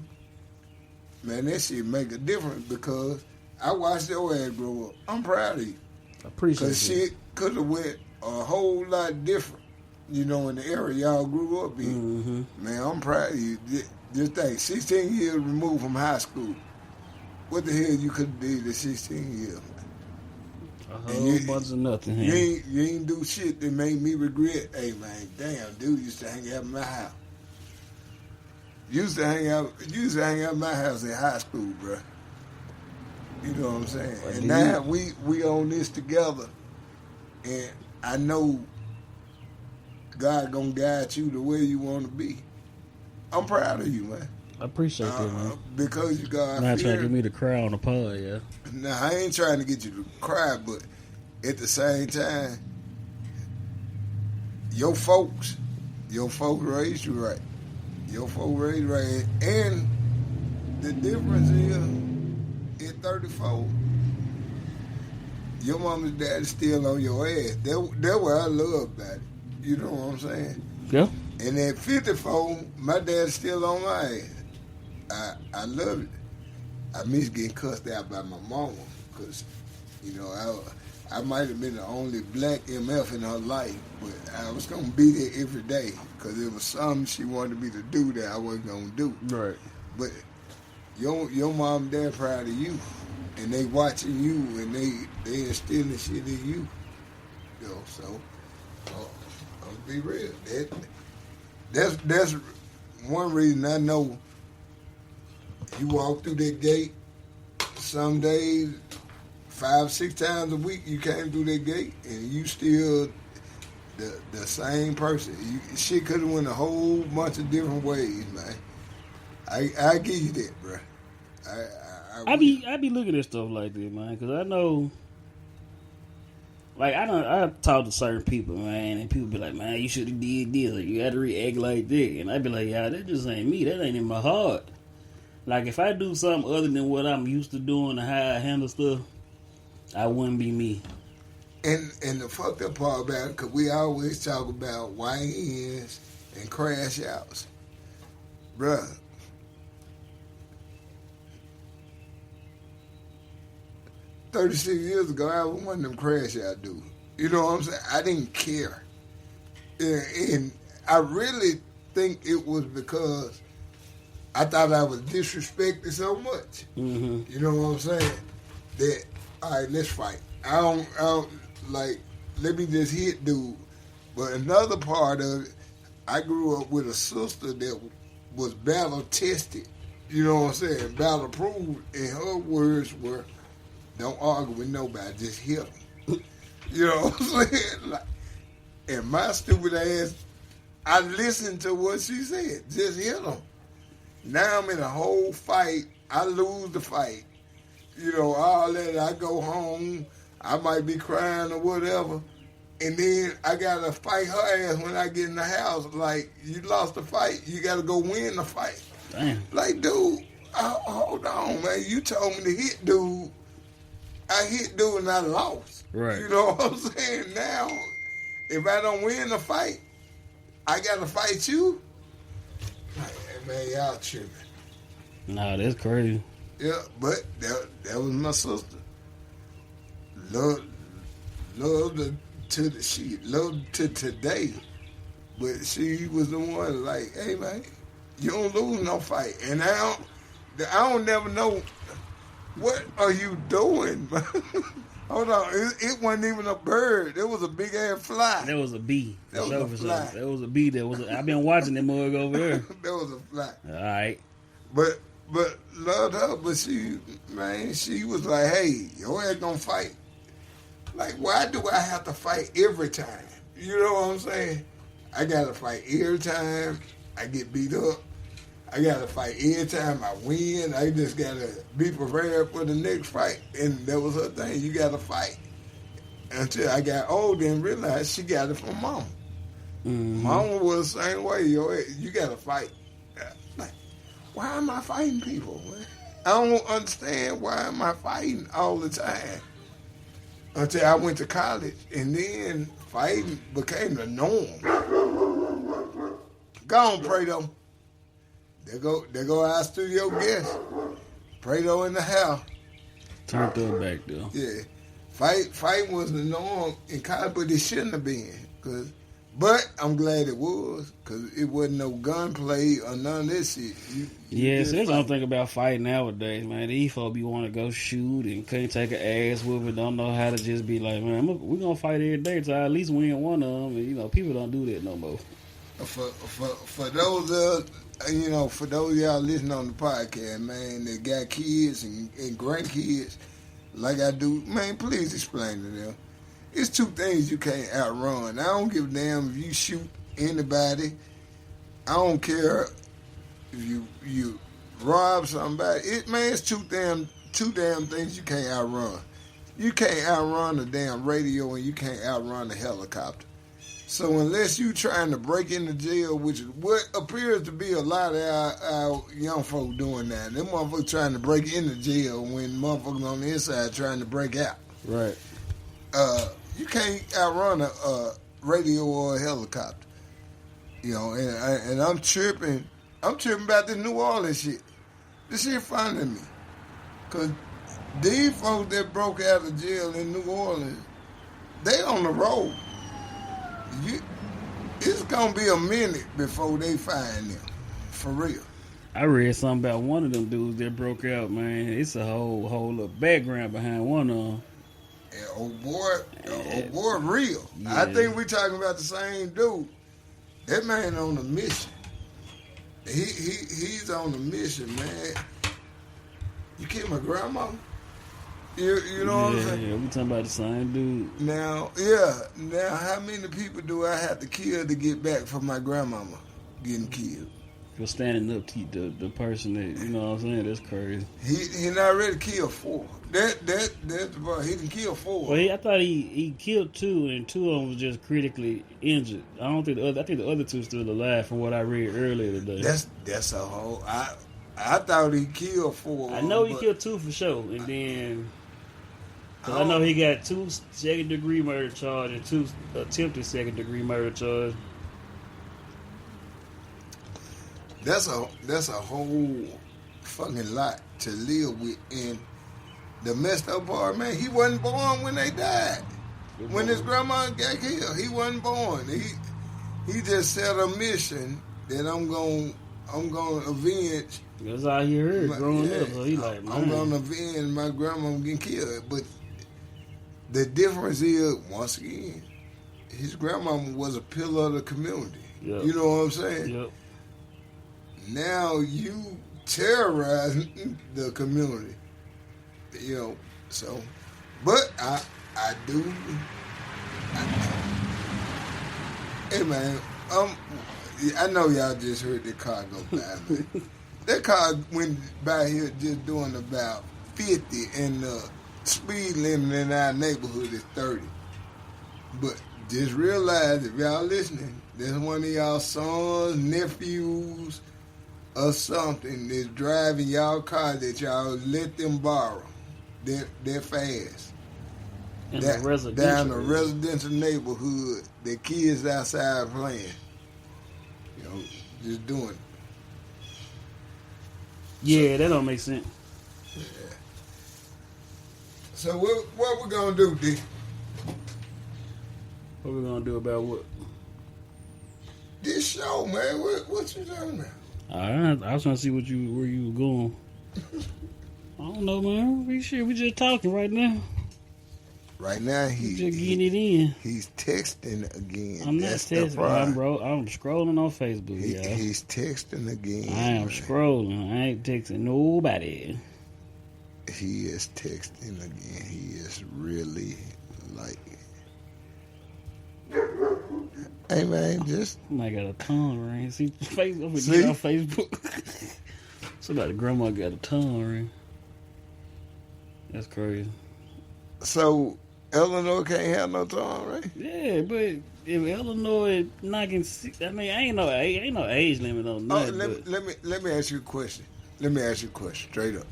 man, that shit make a difference because I watched your ass grow up. I'm proud of you. I appreciate Because it. shit could have went a whole lot different, you know, in the era y'all grew up in. Mm-hmm. Man, I'm proud of you. Just think, 16 years removed from high school. What the hell you could have did at 16 years? A whole bunch of nothing. Here. You ain't do shit that made me regret. Hey, man, damn, dude used to hang out in my house. Used to hang out in my house in high school, bro. You know what I'm saying? Well, And now we on this together, and I know God gonna guide you the way you want to be. I'm proud of you, man. I appreciate that, man. Because you got Not trying to get me to cry on the pod, yeah. Now, I ain't trying to get you to cry, but at the same time, your folks raised you right. Your folks raised you right. And the difference is, at 34, your mom and dad is still on your ass. That's what I love about it. You know what I'm saying? Yeah. And at 54, my dad's still on my ass. I love it. I miss getting cussed out by my mama because, you know, I might have been the only black MF in her life, but I was going to be there every day because it was something she wanted me to do that I wasn't going to do. Right. But your mom and dad proud of you, and they watching you, and they instilling shit in you. You know, so I'll be real. That's one reason I know you walk through that gate. Some days, 5-6 times a week, you came through that gate, and you still the same person. Shit could have went a whole bunch of different ways, man. I give you that, bro. I be looking at stuff like that, man, because I know, like, I talk to certain people, man, and people be like, man, you should have did this, or you got to react like that, and I be like, yeah, that just ain't me, that ain't in my heart. Like, if I do something other than what I'm used to doing and how I handle stuff, I wouldn't be me. And the fucked up part about it, because we always talk about YNs and crash outs. Bruh. 36 years ago, I was one of them crash out dudes. You know what I'm saying? I didn't care. And I really think it was because I thought I was disrespected so much. Mm-hmm. You know what I'm saying? That, all right, let's fight. I don't like, let me just hit dude. But another part of it, I grew up with a sister that was battle tested. You know what I'm saying? Battle proved. And her words were, don't argue with nobody, just hit them. You know what I'm saying? Like, and my stupid ass, I listened to what she said. Just hit them. Now I'm in a whole fight. I lose the fight. You know, all that. I go home. I might be crying or whatever. And then I got to fight her ass when I get in the house. Like, you lost the fight. You got to go win the fight. Damn. Like, dude, hold on, man. You told me to hit dude. I hit dude and I lost. Right. You know what I'm saying? Now, if I don't win the fight, I got to fight you? Like, hey, man, y'all tripping. Nah, that's crazy. Yeah, but that was my sister. Love to today. But she was the one like, hey, man, you don't lose no fight. And I don't never know, what are you doing? Hold on, it wasn't even a bird. It was a big ass fly. That was a bee. That was a fly. That was a bee. I've been watching that mug over there. That was a fly. All right. But loved her, but she was like, hey, your ass gonna fight. Like, why do I have to fight every time? You know what I'm saying? I gotta fight every time I get beat up. I gotta fight every time I win. I just gotta be prepared for the next fight. And that was her thing. You gotta fight. Until I got older and realized she got it from mama. Mm-hmm. Mama was the same way. You gotta fight. Like, why am I fighting people, man? I don't understand why am I fighting all the time. Until I went to college and then Fighting became the norm. Go on, Prado. There go our studio guest. Prado in the house. Turned up back though. Yeah. Fight was the norm in college, but it shouldn't have been. But I'm glad it was, because it wasn't no gunplay or none of this shit. Yes, that's the only thing about fighting nowadays, man. These folks be want to go shoot and can't take an ass whooping, don't know how to just be like, man, we're going to fight every day to at least win one of them. And, people don't do that no more. For those for those of y'all listening on the podcast, man, that got kids and grandkids like I do, man, please explain to them. It's two things you can't outrun. I don't give a damn if you shoot anybody. I don't care if you rob somebody. It's two damn things you can't outrun. You can't outrun a damn radio and you can't outrun a helicopter. So unless you trying to break into jail, which is what appears to be a lot of our young folk doing now. Them motherfuckers trying to break into jail when motherfuckers on the inside trying to break out. Right. You can't outrun a radio or a helicopter. And I'm tripping. I'm tripping about this New Orleans shit. This shit funny to me. Because these folks that broke out of jail in New Orleans, they on the road. It's going to be a minute before they find them. For real. I read something about one of them dudes that broke out, man. It's a whole little background behind one of them. And old boy, real. Yeah. I think we talking about the same dude. That man on a mission. He's on a mission, man. You killed my grandma. You know what I'm saying? Yeah, we talking about the same dude. Now, how many people do I have to kill to get back from my grandmama getting killed? For standing up to the person that, you know what I'm saying? That's crazy. He not ready to kill 4. That's the part. He didn't kill 4. Well, I thought he killed 2, and 2 of them was just critically injured. I think the other 2 still alive from what I read earlier today. That's a whole. I thought he killed 4. I know he killed 2 for sure, and then cause I know he got 2 second-degree murder charges and 2 attempted second-degree murder charges. That's a whole fucking lot to live with. And the messed up part, man, he wasn't born when they died. When his grandma got killed, he wasn't born. He just set a mission that I'm gonna avenge. That's all he heard growing up. So he like, man, I'm gonna avenge my grandma getting killed. But the difference is, once again, his grandmama was a pillar of the community. Yep. You know what I'm saying? Yep. Now you terrorize the community, so, but I do, hey man, I know y'all just heard the car go by, man. That car went by here just doing about 50, and the speed limit in our neighborhood is 30, but just realize if y'all listening, there's one of y'all sons, nephews, or something that's driving y'all car that y'all let them borrow. They're fast. Down a residential neighborhood, the kids outside playing. Just doing it. Yeah, that don't make sense. Yeah. So what we gonna do, D? What we gonna do about what? This show, man. What you talking about? I was trying to see where you were going. I don't know, man. We just talking right now. Right now, Just getting it in. He's texting again. I'm not texting, I'm scrolling on Facebook, y'all. He's texting again. I am scrolling. I ain't texting nobody. He is texting again. He is really like, hey man, just. I got a tongue ring. See, get on Facebook. Somebody grandma got a tongue ring. That's crazy. So Eleanor can't have no tongue ring? Yeah, but if Illinois knocking 6, I mean, ain't no age limit on that. Let me ask you a question. Straight up.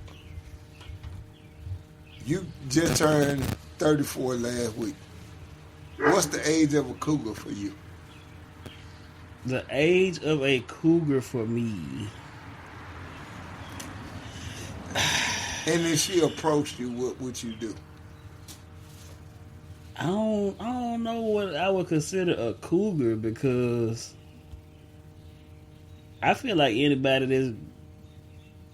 You just turned 34 last week. What's the age of a cougar for you? The age of a cougar for me. And then she approached you, what would you do? I don't know what I would consider a cougar because I feel like anybody that's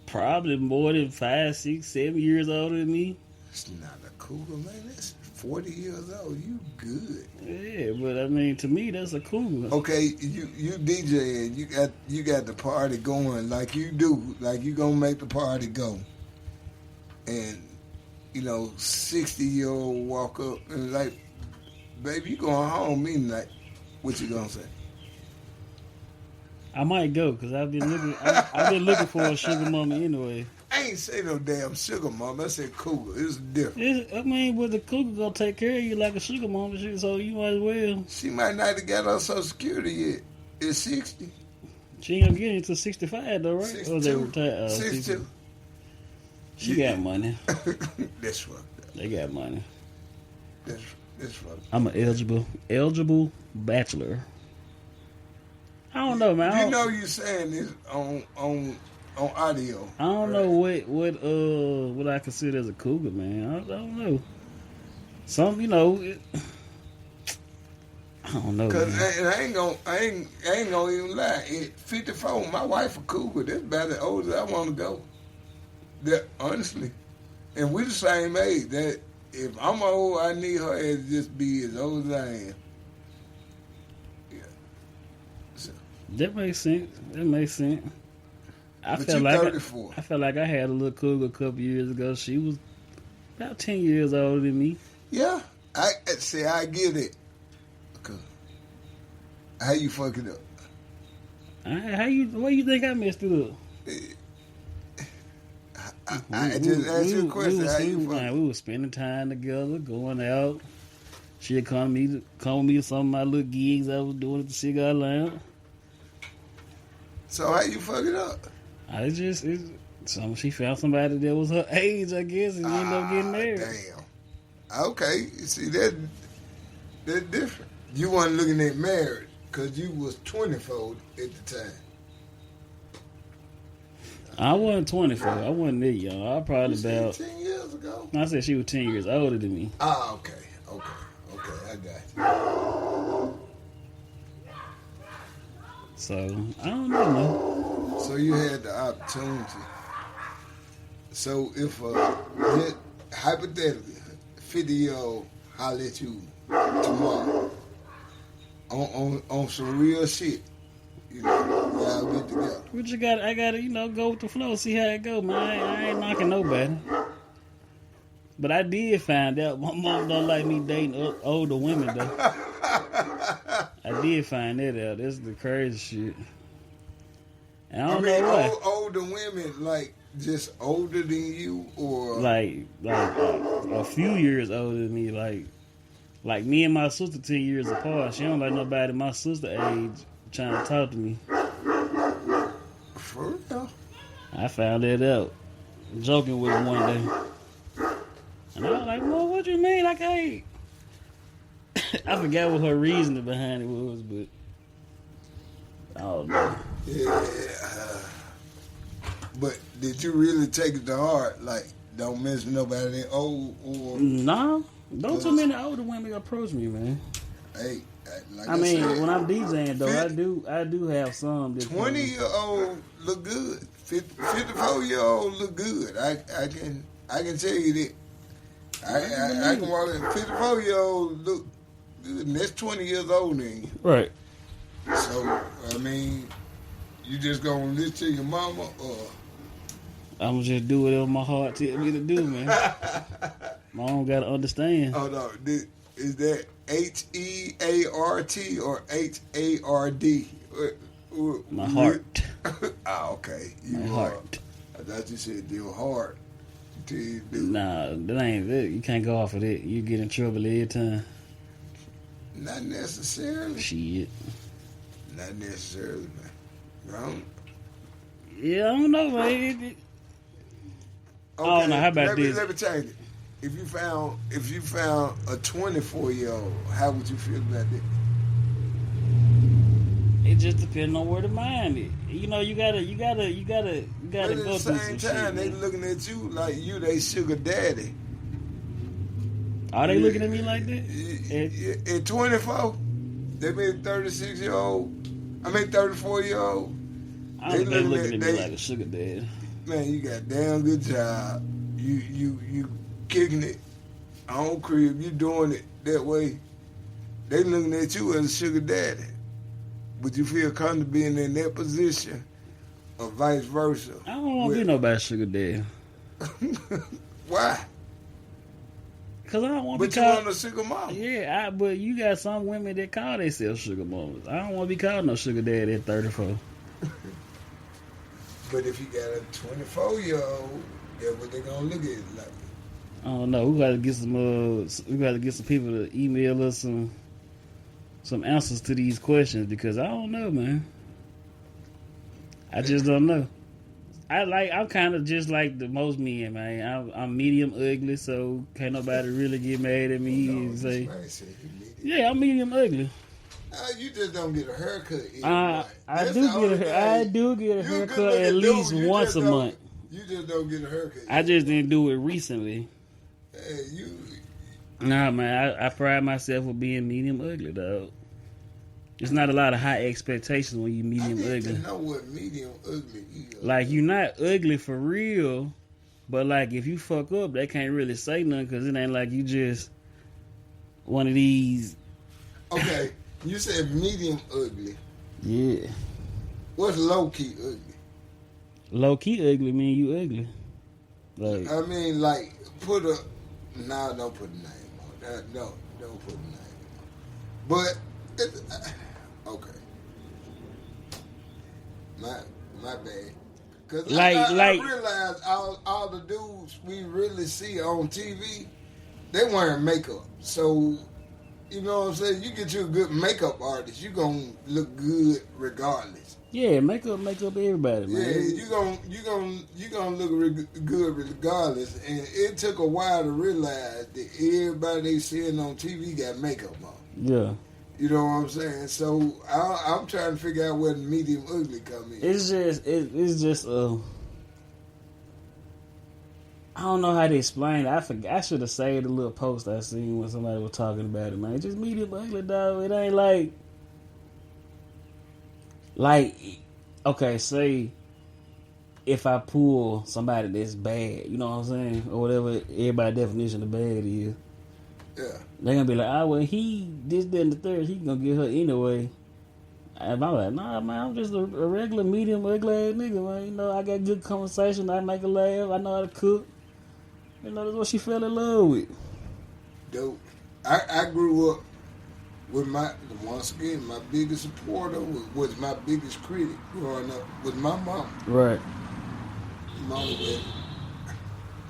probably more than 5, 6, 7 years older than me. It's not a cougar, man. That's 40 years old. You good. Yeah, but I mean, to me, that's a cougar. Okay, you DJing, you got the party going like you do, like you gonna make the party go. And 60-year-old walk up and like, baby, you going home me tonight. What you gonna say? I might go because I've been looking for a sugar mama anyway. I ain't say no damn sugar mama. I said cougar. It's different. But the cougar gonna take care of you like a sugar mama, so you might as well. She might not have got her Social Security yet. It's 60. She ain't gonna get into 65 though, right? 62. Or they retired? 62. She got money. That's fucked up. They got money. That's fucked up. I'm an eligible bachelor. I don't know, man. You know you saying this on audio. I don't know what I consider as a cougar, man. I don't know. Some, I don't know. Cause Man. I ain't gonna even lie. At 54, my wife a cougar. That's about as old as I want to go. That honestly, and we the same age. That if I'm old, I need her to just be as old as I am. Yeah. So, That makes sense. I but felt you like 34. I felt like I had a little cougar a couple years ago. She was about 10 years older than me. Yeah, I get it. Okay. How you fuck it up? Why you think I messed it up? I just asked you a question. How you fuck? We were spending time together, going out. She'd come with me to some of my little gigs I was doing at the cigar lounge. So how you fuck it up? She found somebody that was her age, I guess, and ended up getting married. Damn. Okay, see that's different. You wasn't looking at marriage because you was 24 at the time. I wasn't 24. I wasn't that young. I was probably You about. said 10 years ago. I said she was 10 years older than me. Ah, okay, I got you. So I don't know, man. So you had the opportunity. So if just hypothetically, 50-year-old holler at you tomorrow on some real shit, y'all get together. What you got? I gotta, go with the flow, see how it go, man. I ain't knocking nobody. But I did find out my mom don't like me dating older women, though. I did find that out. That's the crazy shit. And I don't know why. Older women, like, just older than you, or Like a few years older than me. Like me and my sister 10 years apart. She don't like nobody my sister age trying to talk to me. for real? I found that out joking with her one day. And I was like, well, what you mean? Like, hey. I forgot what her reasoning behind it was, but I don't know. Yeah. But did you really take it to heart? Like, don't mention nobody old or... Nah, don't too many older women approach me, man. Hey, like I mean, said, when I'm DJing though, I do have some. 20-year-old look good. 54-year-old look good. I can tell you that. I can walk in. 54-year-old look good, and that's 20 years older than you. Right. So I mean, you just gonna listen to your mama, or I'm just do whatever my heart tells me to do, man. My own gotta understand. oh no, is that HEART or HARD? My heart. Ah, okay. My heart. I thought you said your heart. Until you do. Nah, that ain't it. You can't go off of that. You get in trouble every time. Not necessarily. Shit. Not necessarily, man. Wrong. Yeah, I don't know, man. Okay, Oh, no, how about this? Let me change it. if you found a 24-year-old, how would you feel about that? It just depends on where the mind is. You know, you gotta But go at through the some same shit. time, they Man. looking at you like you they sugar daddy. Are they looking at me like that? At 24, they made 36-year-old. I mean 34-year-old. I don't think they looking at me they- like a sugar dad. Man, you got a damn good job. You kicking it on crib. You doing it that way. They looking at you as a sugar daddy. Would you feel comfortable being in that position, or vice versa? I don't want to be nobody's sugar dad. Why? Cause I don't want to But be you called. want a sugar mama. Yeah, but you got some women that call themselves sugar mamas. I don't want to be called no sugar dad at 34. But if you got a 24-year-old, that's what they gonna look at it like. I don't know. We gotta get some. We gotta get some people to email us some answers to these questions because I don't know, man. I just don't know. I'm kind of just like the most men, man. I'm medium ugly, so can't nobody really get mad at me and say, Man said you need it. "Yeah, I'm medium ugly." You just don't get a haircut. I That's do the get only a thing. haircut You at good least looking dude, once a just don't- month. You just don't get a haircut. I just didn't do it recently. Hey, you. Nah, man, I pride myself with being medium ugly, dog. There's not a lot of high expectations when you I medium need ugly. to know what medium ugly is. Like, you're not ugly for real, but, like, if you fuck up, they can't really say nothing because it ain't like you just one of these. Okay, you said medium ugly. Yeah. What's low key ugly? Low key ugly mean you ugly. Like, I mean, like, put a. Nah, don't put a name on it. No, don't put a name on it. But, okay. My bad. Because I realize all the dudes we really see on TV, they wearing makeup. So, you know what I'm saying? You get you a good makeup artist, you going to look good regardless. yeah, makeup everybody, man. Yeah, you gonna look good regardless. And it took a while to realize that everybody they seeing on TV got makeup on. Yeah. You know what I'm saying? So I'm trying to figure out where the medium ugly come in. It's just I don't know how to explain it. I should have saved a little post I seen when somebody was talking about it, man. It's just medium ugly, dog. It ain't like okay, say if I pull somebody that's bad, you know what I'm saying? Or whatever everybody's definition of bad is. Yeah. They're gonna be like, well, he this, that, and the third, he gonna get her anyway. And I'm like, nah, man, I'm just a regular medium ugly ass nigga, man. You know, I got good conversation, I make her laugh, I know how to cook. You know, that's what she fell in love with. Dope. I grew up with once again, my biggest supporter was my biggest critic growing up was my mom. Right. Mama,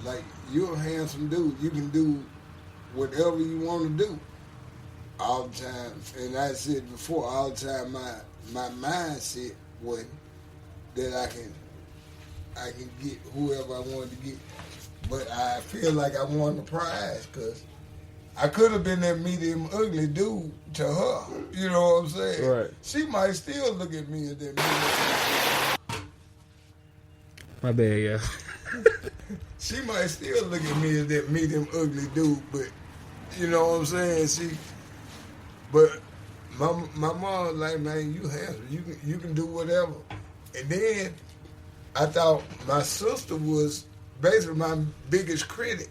like, you're a handsome dude. You can do whatever you want to do all the time. And I said before, all the time my mindset was that I can get whoever I wanted to get. But I feel like I won the prize because I could have been that medium ugly dude to her. You know what I'm saying? Right. She might still look at me as that medium. My bad, yeah. She might still look at me as that medium ugly dude, but you know what I'm saying? But my mom like, man, you handsome, you can do whatever. And then I thought my sister was basically my biggest critic.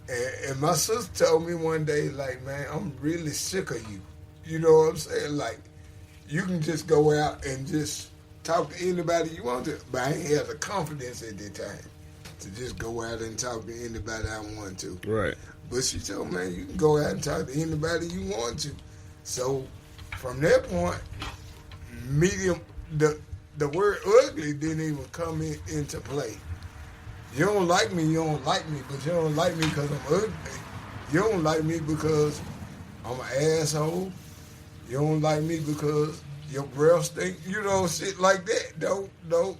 And my sister told me one day, like, man, I'm really sick of you. You know what I'm saying? Like, you can just go out and just talk to anybody you want to. But I ain't have the confidence at that time to just go out and talk to anybody I want to. Right. But she told me, man, you can go out and talk to anybody you want to. So from that point, medium, the word ugly didn't even come into play. You don't like me, you don't like me, but you don't like me because I'm ugly. You don't like me because I'm an asshole. You don't like me because your breath stink. You know, shit like that. Don't.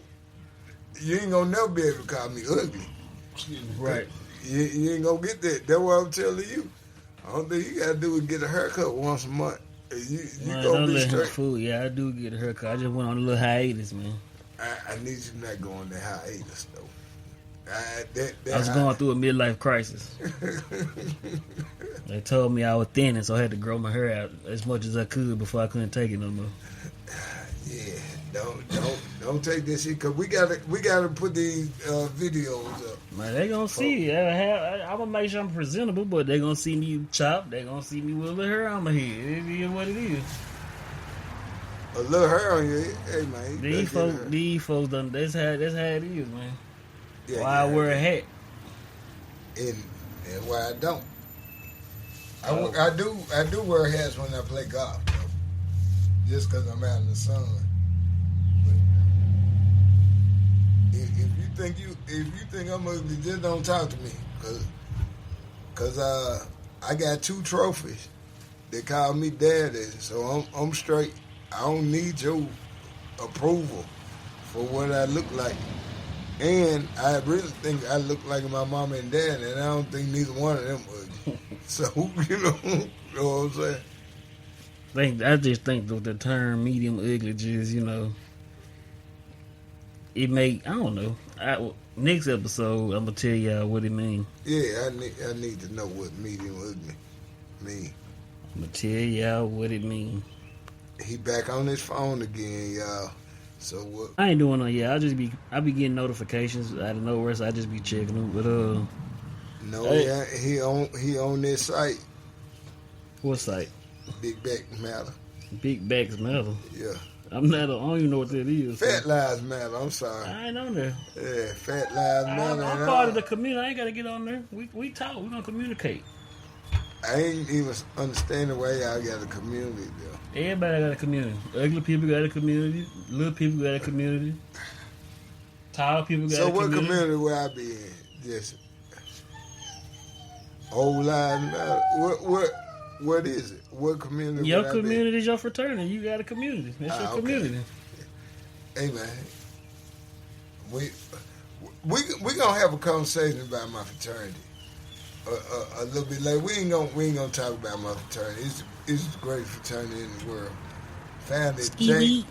You ain't gonna never be able to call me ugly. Right. You ain't gonna get that. That's what I'm telling you. All thing you gotta do is get a haircut once a month. You Man, gonna don't be let him straight. fool. Yeah, I do get a haircut. I just went on a little hiatus, man. I need you not going to hiatus though. I was going through a midlife crisis. They told me I was thinning, so I had to grow my hair out as much as I could before I couldn't take it no more. Yeah, don't take this shit because we gotta put these videos up. Man, they gonna see it. I'm gonna make sure I'm presentable, but they gonna see me chopped. They gonna see me with a little hair on my head. It is what it is. A little hair on your head. Hey man, These folks done. That's how it is, man. Yeah, Why I wear a hat? And why I don't. I do wear hats when I play golf, though. Just because I'm out in the sun. But if you think I'm ugly, just don't talk to me, cause I got 2 trophies. They call me daddy, so I'm straight. I don't need your approval for what I look like. And I really think I look like my mama and dad, and I don't think neither one of them ugly. So, you know what I'm saying? I just think that the term medium ugly just, it make, I don't know. Next episode, I'm going to tell y'all what it means. Yeah, I need to know what medium ugly mean. I'm going to tell y'all what it means. He back on his phone again, y'all. So what? I ain't doing no, I be getting notifications out of nowhere, so I just be checking them. But, No, hey. yeah, he on this site, What site? Big Back Matter. Big Backs Matter. Yeah. I don't even know what that is. Fat Lives Matter, I'm sorry. I ain't on there. Yeah, Fat Lives Matter. I'm part of the community. I ain't got to get on there. We talk. We gonna communicate. I ain't even understanding why y'all got a community though. Everybody got a community. Ugly people got a community. Little people got a community. Tall people got So a what community. community will I be in? Just Old Lives Matter. What is it? What community? Your would I be in? community is your fraternity. You got a community. That's your Okay. community. Hey man, we gonna have a conversation about my fraternity a little bit later. We ain't gonna talk about my fraternity. It's the greatest fraternity in the world. Founded January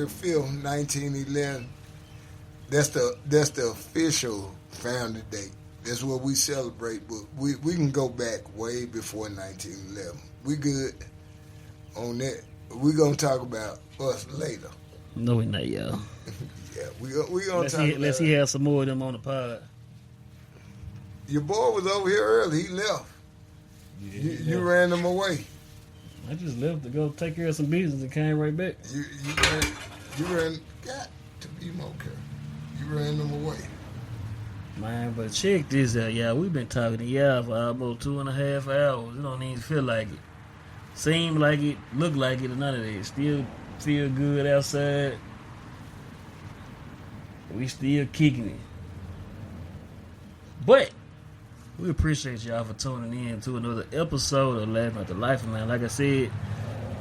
5th, 1911. That's the official founding date. That's what we celebrate. But we can go back way before 1911. We good on that. We gonna talk about us later. No, we not, y'all. Yeah, we gonna talk about Let's see have some more of them on the pod. Your boy was over here early. He left. You ran him away. I just left to go take care of some business and came right back. You ran. Got to be more careful. You ran them away. Man, but check this out, y'all. We've been talking to y'all for almost 2.5 hours. It don't even feel like it. Seem like it, look like it, or none of that. Still feel good outside. We still kicking it. But we appreciate y'all for tuning in to another episode of Laughing at the Life, man. Like I said,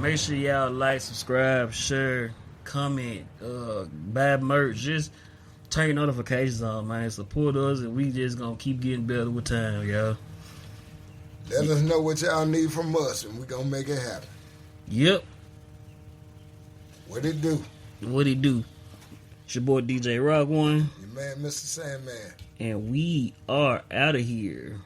make sure y'all like, subscribe, share, comment, buy merch. Just turn your notifications on, man. Support us, and we just gonna keep getting better with time, y'all. Let us know what y'all need from us, and we gonna make it happen. Yep. What it do? What he do? It's your boy DJ Rock One, Your man, Mr. Sandman. and we are out of here.